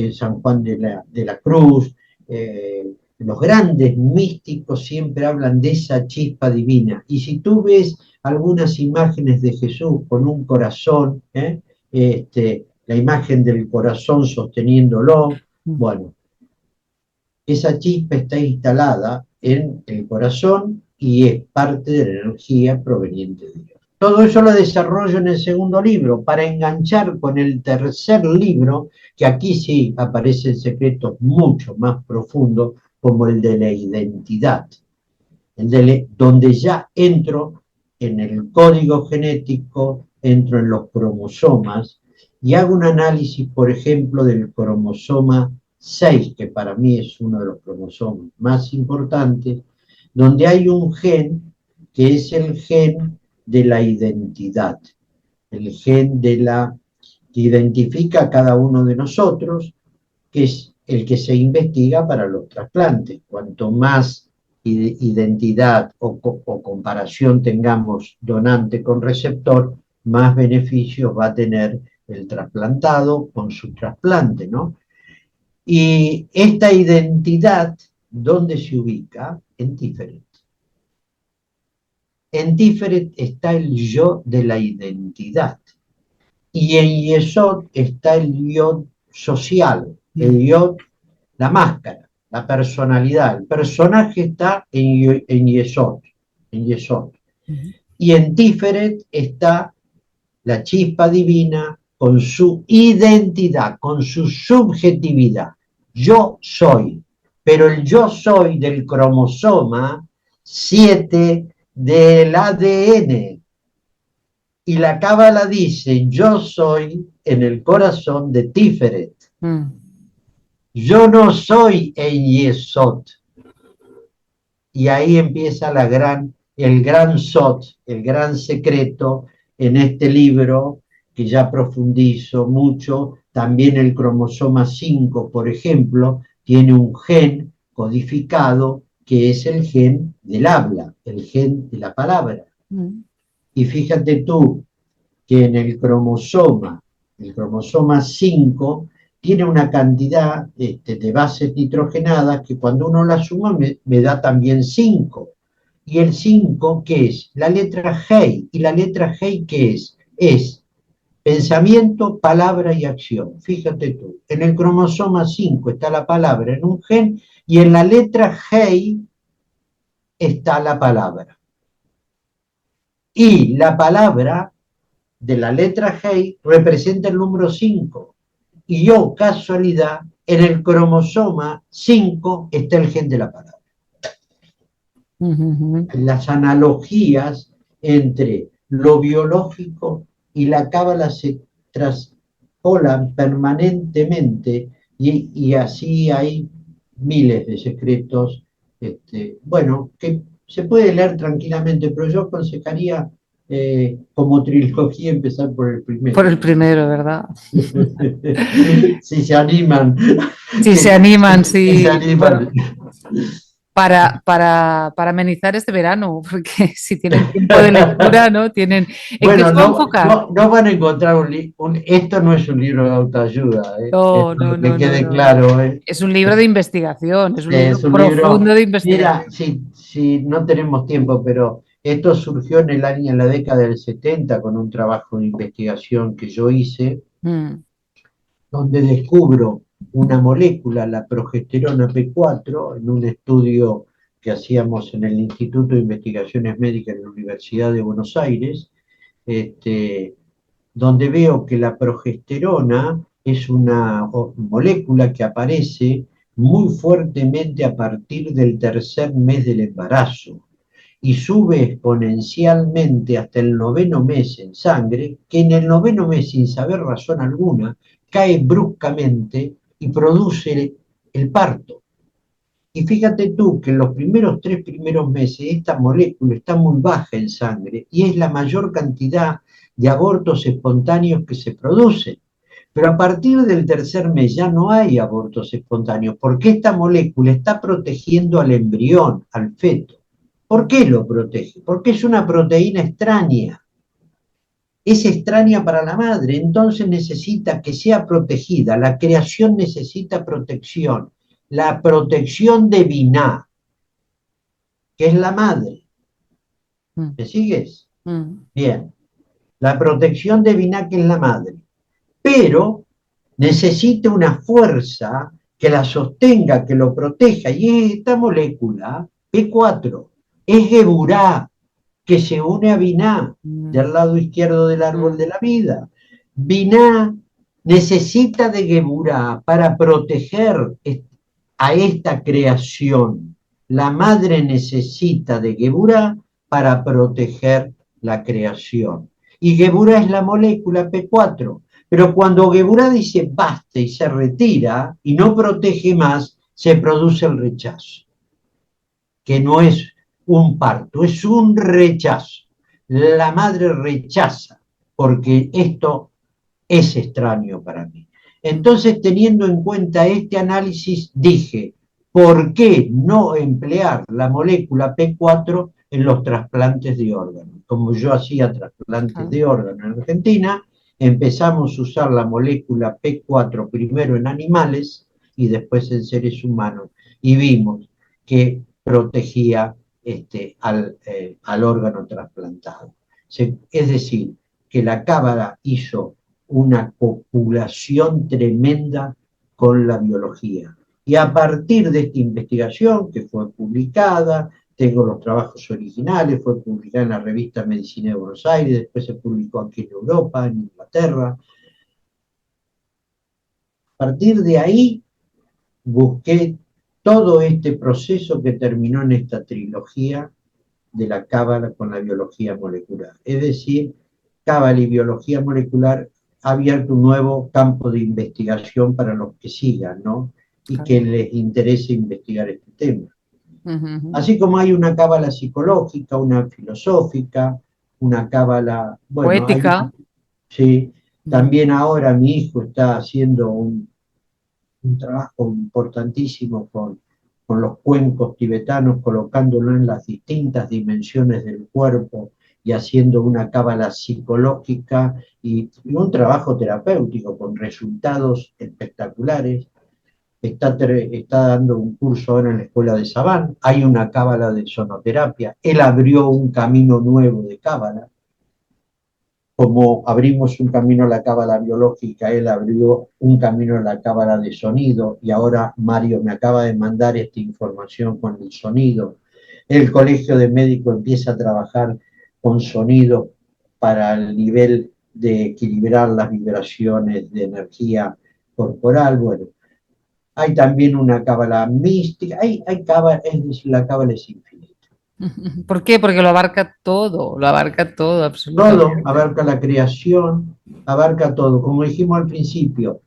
Juan de la Cruz, los grandes místicos siempre hablan de esa chispa divina. Y si tú ves algunas imágenes de Jesús con un corazón, la imagen del corazón sosteniéndolo, bueno, esa chispa está instalada en el corazón y es parte de la energía proveniente de Dios. Todo eso lo desarrollo en el 2.º libro para enganchar con el 3.er libro, que aquí sí aparecen secretos mucho más profundos, como el de la identidad, donde ya entro en el código genético, entro en los cromosomas y hago un análisis, por ejemplo, del cromosoma 6, que para mí es uno de los cromosomas más importantes, donde hay un gen que es el gen de la identidad, el gen que identifica a cada uno de nosotros, que es el que se investiga para los trasplantes. Cuanto más identidad o comparación tengamos donante con receptor, más beneficios va a tener el trasplantado con su trasplante, ¿no? Y esta identidad, ¿dónde se ubica? En Tiferet. En Tiferet está el yo de la identidad. Y en Yesod está el yo social, el yo, la máscara, la personalidad. El personaje está en Yesod. Y en Tiferet está la chispa divina con su identidad, con su subjetividad. Yo soy, pero el yo soy del cromosoma 7 del ADN. Y la Cábala dice, yo soy en el corazón de Tiferet. Yo no soy en Yesod. Y ahí empieza el gran Sot, el gran secreto en este libro, que ya profundizo mucho. También el cromosoma 5, por ejemplo, tiene un gen codificado que es el gen del habla, el gen de la palabra. Y fíjate tú que en el cromosoma 5, tiene una cantidad de bases nitrogenadas que cuando uno la suma me da también 5. Y el 5, ¿qué es? La letra Hei. ¿Y la letra Hei qué es? Es pensamiento, palabra y acción. Fíjate tú, en el cromosoma 5 está la palabra en un gen y en la letra Hei está la palabra. Y la palabra de la letra Hei representa el número 5. Y yo, casualidad, en el cromosoma 5 está el gen de la palabra. Las analogías entre lo biológico y la Cábala se traspolan permanentemente y así hay miles de secretos, bueno, que se puede leer tranquilamente, pero yo aconsejaría como trilogía empezar por el Por primero. el primero, ¿verdad? Si se animan, Si se si, animan, si se sí. Bueno, animan. para amenizar este verano, porque si tienen tiempo de lectura, ¿no? Tienen. ¿En qué Bueno, se va a enfocar? no van a encontrar esto no es un libro de autoayuda, No, esto no, que no, no, quede no, no. claro, Es un libro de investigación, es un libro es un libro, profundo de mira, investigación. si no tenemos tiempo, pero esto surgió en la década del 70 con un trabajo de investigación que yo hice, Mm, donde descubro una molécula, la progesterona P4, en un estudio que hacíamos en el Instituto de Investigaciones Médicas de la Universidad de Buenos Aires, este, donde veo que la progesterona es una molécula que aparece muy fuertemente a partir del tercer mes del embarazo y sube exponencialmente hasta el noveno mes en sangre, que en el noveno mes, sin saber razón alguna, cae bruscamente y produce el parto. Y fíjate tú que en los primeros meses esta molécula está muy baja en sangre y es la mayor cantidad de abortos espontáneos que se producen. Pero a partir del tercer mes ya no hay abortos espontáneos porque esta molécula está protegiendo al embrión, al feto. ¿Por qué lo protege? Porque es una proteína extraña. Es extraña para la madre, entonces necesita que sea protegida. La creación necesita protección. La protección de Binah, que es la madre. mm, ¿Me sigues? mm, Bien. La protección de Binah, que es la madre. Pero necesita una fuerza que la sostenga, que lo proteja. Y esta molécula, P4, es Geburá, que se une a Binah, mm, del lado izquierdo del árbol de mm, la vida. Binah necesita de Geburá para proteger a esta creación. La madre necesita de Geburá para proteger la creación. Y Geburá es la molécula P4. Pero cuando Geburá dice basta y se retira y no protege más, se produce el rechazo, que no es un parto, es un rechazo. La madre rechaza porque esto es extraño para mí. mm. Entonces, teniendo en cuenta este análisis, dije, ¿por qué no emplear la molécula P4 en los trasplantes de órganos? Como yo hacía trasplantes Claro. de órganos en Argentina, empezamos a usar la molécula P4 primero en animales y después en seres humanos y vimos que protegía al órgano trasplantado. Es decir, que la cábala hizo una copulación tremenda con la biología. Y a partir de esta investigación, que fue publicada, tengo los trabajos originales, fue publicada en la revista Medicina de Buenos Aires, después se publicó aquí en Europa, en Inglaterra. A partir de ahí busqué todo este proceso que terminó en esta trilogía de la cábala con la biología molecular. Es decir, cábala y biología molecular ha abierto un nuevo campo de investigación para los que sigan, ¿no? Y Claro. que les interese investigar este tema. Ujú, ujú. Así como hay una cábala psicológica, una filosófica, una cábala, bueno, hay, Poética. sí, Mm, también ahora mi hijo está haciendo un trabajo importantísimo con los cuencos tibetanos, colocándolo en las distintas dimensiones del cuerpo y haciendo una cábala psicológica y un trabajo terapéutico con resultados espectaculares. Está dando un curso ahora en la escuela de Sabán, hay una cábala de sonoterapia, él abrió un camino nuevo de cábala, como abrimos un camino a la cábala biológica, él abrió un camino a la cábala de sonido y ahora Mario me acaba de mandar esta información con el sonido. El Colegio de Médicos empieza a trabajar con sonido para el nivel de equilibrar las vibraciones de energía corporal. Bueno, hay también una cábala mística, hay cábala, es decir, la cábala es infinita. ujú. ¿Por qué? Porque lo abarca todo, Todo, absolutamente. abarca la creación, abarca todo. Como dijimos al principio,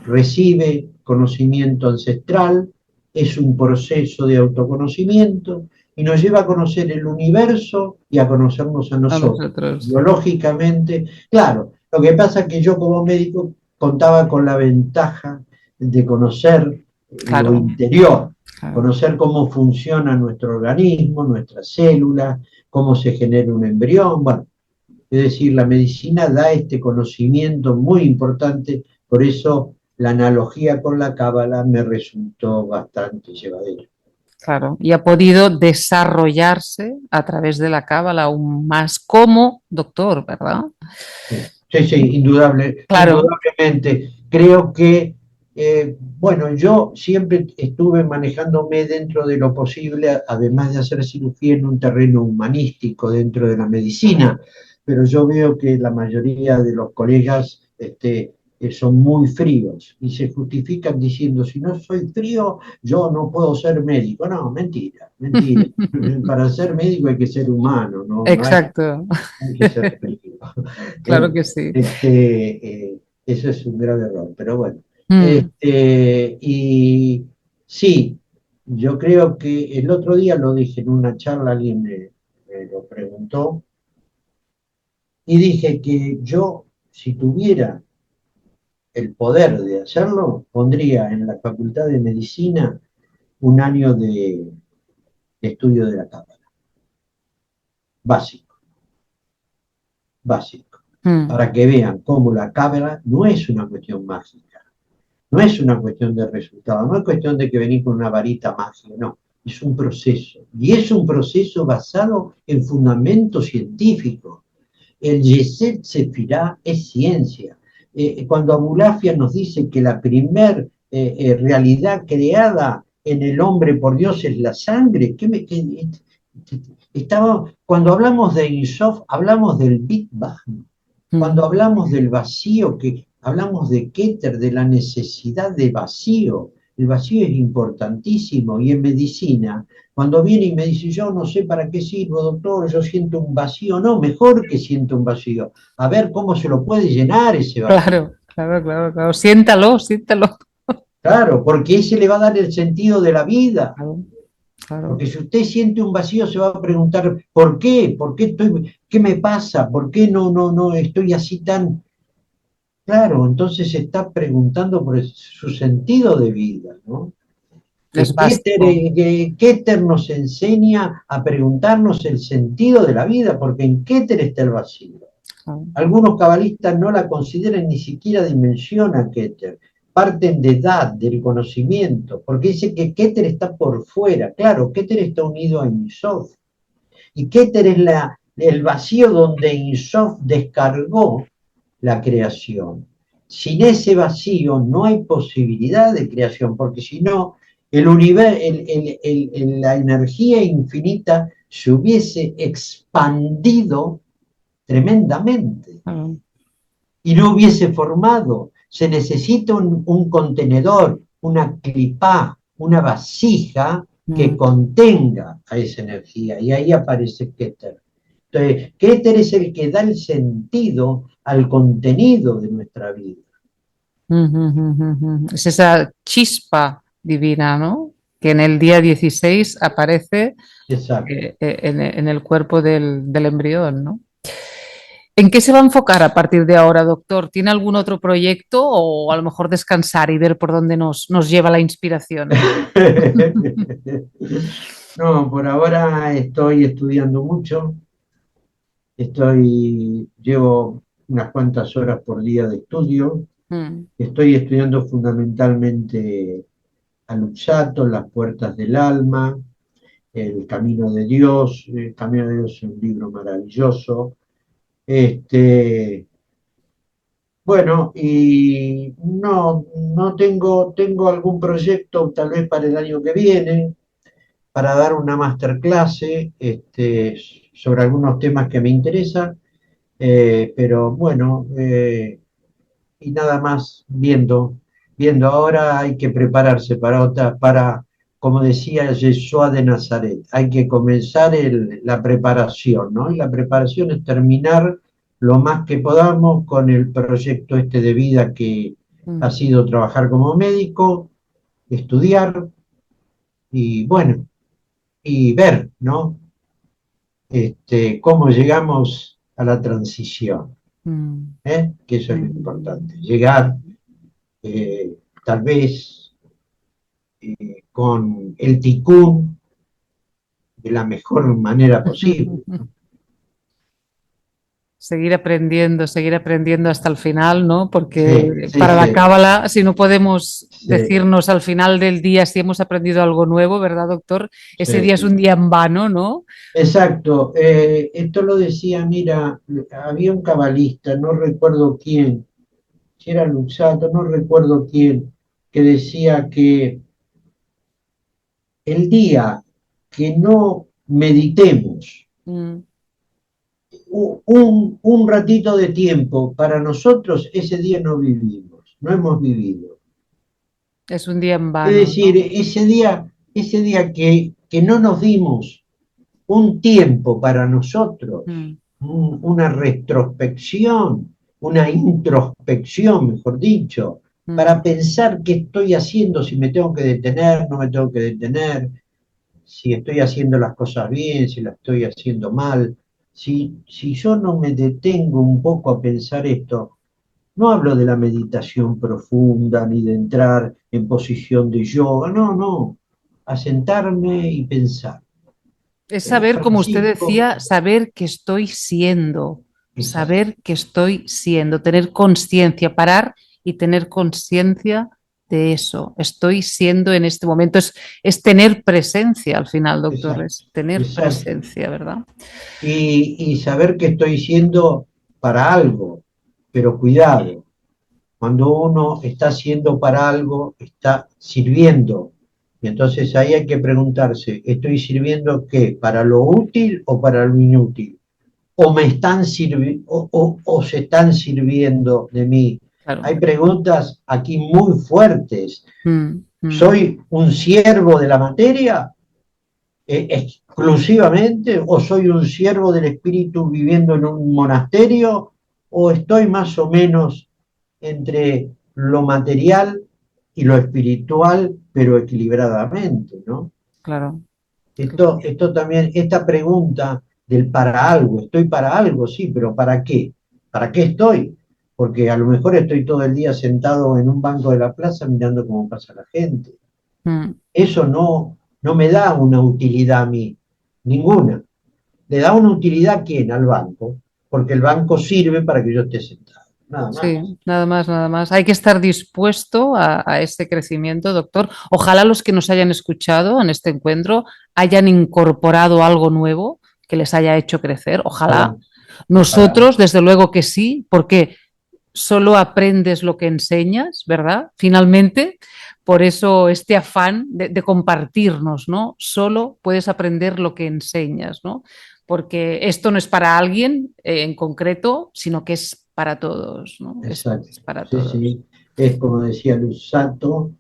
recibe conocimiento ancestral, es un proceso de autoconocimiento y nos lleva a conocer el universo y a conocernos a A nosotros. nosotros. Biológicamente, claro, lo que pasa es que yo como médico contaba con la ventaja de conocer lo Claro, interior, claro. conocer cómo funciona nuestro organismo, nuestras células, cómo se genera un embrión. Bueno, es decir, la medicina da este conocimiento muy importante, por eso la analogía con la cábala me resultó bastante llevadera. Claro, y ha podido desarrollarse a través de la cábala aún más como doctor, ¿verdad? Sí, sí, sí, indudable, Claro, indudablemente. Creo que, bueno, yo siempre estuve manejándome dentro de lo posible, además de hacer cirugía en un terreno humanístico dentro de la medicina, pero yo veo que la mayoría de los colegas son muy fríos y se justifican diciendo, si no soy frío, yo no puedo ser médico. No, mentira, mentira. Para ser médico hay que ser humano, no, no hay, exacto. hay que ser frío. Claro que sí. Eso es un grave error, pero bueno. Mm, Y sí, yo creo que el otro día lo dije en una charla, alguien me lo preguntó, y dije que yo, si tuviera el poder de hacerlo, pondría en la Facultad de Medicina un año de estudio de la cámara, básico, básico, mm, para que vean cómo la cámara no es una cuestión mágica. No es una cuestión de resultado, no es cuestión de que venir con una varita mágica, no, es un proceso. Y es un proceso basado en fundamentos científicos. El Yeset Sefirá es ciencia. Cuando Abulafia nos dice que la primer realidad creada en el hombre por Dios es la sangre, cuando hablamos de Insof, hablamos del Big Bang. Cuando mm. hablamos del vacío, que hablamos de Keter, de la necesidad de vacío, el vacío es importantísimo. Y en medicina, cuando viene y me dice, yo no sé para qué sirvo, doctor, yo siento un vacío, no, mejor que siento un vacío. A ver cómo se lo puede llenar ese vacío. Claro, claro, claro, claro. Siéntalo, siéntalo. Claro, porque ese le va a dar el sentido de la vida. Claro, claro. Porque si usted siente un vacío, se va a preguntar, ¿por qué? ¿Por qué estoy, qué me pasa? ¿Por qué no estoy así tan... Claro, entonces se está preguntando por su sentido de vida, ¿no? Es Keter, básico. Keter nos enseña a preguntarnos el sentido de la vida, porque en Keter está el vacío. Claro. Algunos cabalistas no la consideran ni siquiera dimensión a Keter, parten de edad, del conocimiento, porque dice que Keter está por fuera. Claro, Keter está unido a Insof, y Keter es el vacío donde Insof descargó la creación. Sin ese vacío no hay posibilidad de creación, porque si no, el universo, la energía infinita se hubiese expandido tremendamente Claro. y no hubiese formado. Se necesita un contenedor, una clipá, una vasija que Mm, contenga a esa energía, y ahí aparece Keter. Entonces, Keter es el que da el sentido al contenido de nuestra vida. Es esa chispa divina, ¿no? Que en el día 16 aparece Exacto. en el cuerpo del embrión, ¿no? ¿En qué se va a enfocar a partir de ahora, doctor? ¿Tiene algún otro proyecto o a lo mejor descansar y ver por dónde nos lleva la inspiración? No, por ahora estoy estudiando mucho, llevo unas cuantas horas por día de estudio, Mm, estoy estudiando fundamentalmente a Luxatto, Las Puertas del Alma, El Camino de Dios. El Camino de Dios es un libro maravilloso. Este, bueno, y no tengo algún proyecto tal vez para el año que viene, para dar una masterclass sobre algunos temas que me interesan, pero bueno, y nada más viendo. Ahora hay que prepararse como decía Yeshua de Nazaret, hay que comenzar la preparación, ¿no? Y la preparación es terminar lo más que podamos con el proyecto de vida que ha mm, sido trabajar como médico, estudiar, y bueno, y ver, ¿no? Cómo llegamos a la transición, Mm, que eso es lo mm. importante, llegar tal vez con el ticún de la mejor manera posible. Seguir aprendiendo hasta el final, ¿no? Sí, Porque sí, para la sí, cábala, si no podemos sí, decirnos al final del día si hemos aprendido algo nuevo, ¿verdad, doctor? Ese sí, día es un sí. día en vano, ¿no? Exacto, esto lo decía, mira, había un cabalista, no recuerdo quién, si era Luxato, no recuerdo quién, que decía que el día que no meditemos Mm, un ratito de tiempo para nosotros, ese día no vivimos, no hemos vivido. es un día en Es vano, decir, ¿no? ese día que no nos dimos un tiempo para nosotros, Mm, una retrospección, una introspección, mejor dicho, mm. para pensar qué estoy haciendo, si me tengo que detener, no me tengo que detener, si estoy haciendo las cosas bien, si las estoy haciendo mal. Si yo no me detengo un poco a pensar esto, no hablo de la meditación profunda ni de entrar en posición de yoga, no, no, a sentarme y pensar. Es saber, como usted Francisco, decía, exacto, saber que estoy siendo, tener conciencia, parar y tener conciencia de eso. Estoy siendo en este momento, es tener presencia al final, doctor, exacto, es tener exacto. presencia, ¿verdad? Y saber que estoy siendo para algo, pero cuidado, cuando uno está haciendo para algo, está sirviendo. Y entonces ahí hay que preguntarse, ¿estoy sirviendo qué? ¿Para lo útil o para lo inútil? ¿O me están o se están sirviendo de mí? Claro. Hay preguntas aquí muy fuertes. Mm, mm. ¿Soy un siervo de la materia exclusivamente o soy un siervo del espíritu viviendo en un monasterio o estoy más o menos entre lo material y lo espiritual, pero equilibradamente, ¿no? Claro. Esto también, esta pregunta del para algo, estoy para algo, sí, pero ¿para qué? ¿Para qué estoy? Porque a lo mejor estoy todo el día sentado en un banco de la plaza mirando cómo pasa la gente. Mm, Eso no me da una utilidad a mí, ninguna. ¿Le da una utilidad a quién? Al banco, porque el banco sirve para que yo esté sentado, nada más. sí, nada más, nada más. Hay que estar dispuesto a este crecimiento, doctor. Ojalá los que nos hayan escuchado en este encuentro hayan incorporado algo nuevo que les haya hecho crecer. Ojalá. Ojalá, ojalá, Nosotros, desde luego que sí, porque solo aprendes lo que enseñas, ¿verdad? Finalmente, por eso este afán de compartirnos, ¿no? Solo puedes aprender lo que enseñas, ¿no? Porque esto no es para alguien en concreto, sino que es para todos, ¿no? exacto. Es para Sí, todos. sí, es como decía Lusato,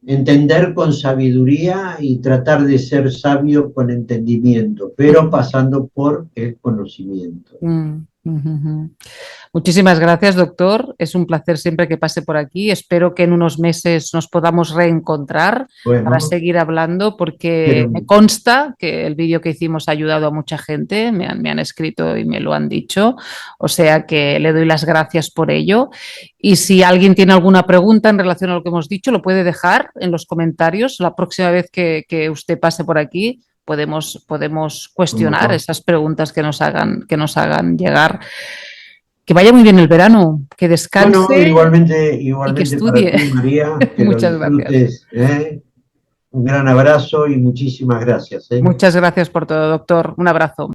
entender con sabiduría y tratar de ser sabio con entendimiento, pero pasando por el conocimiento. Mm, mm. Muchísimas gracias, doctor. Es un placer siempre que pase por aquí. Espero que en unos meses nos podamos reencontrar para Bueno, seguir hablando, porque pero me consta que el vídeo que hicimos ha ayudado a mucha gente, me han escrito y me lo han dicho. O sea que le doy las gracias por ello. Y si alguien tiene alguna pregunta en relación a lo que hemos dicho, lo puede dejar en los comentarios. La próxima vez que usted pase por aquí, podemos cómo cuestionar no. esas preguntas que nos hagan llegar. Que vaya muy bien el verano, que Bueno, descanse y que igualmente para estudie. ti, María, que lo Muchas gracias. disfrutes, ¿eh? Un gran abrazo y muchísimas gracias, ¿eh? Muchas gracias por todo, doctor. Un abrazo.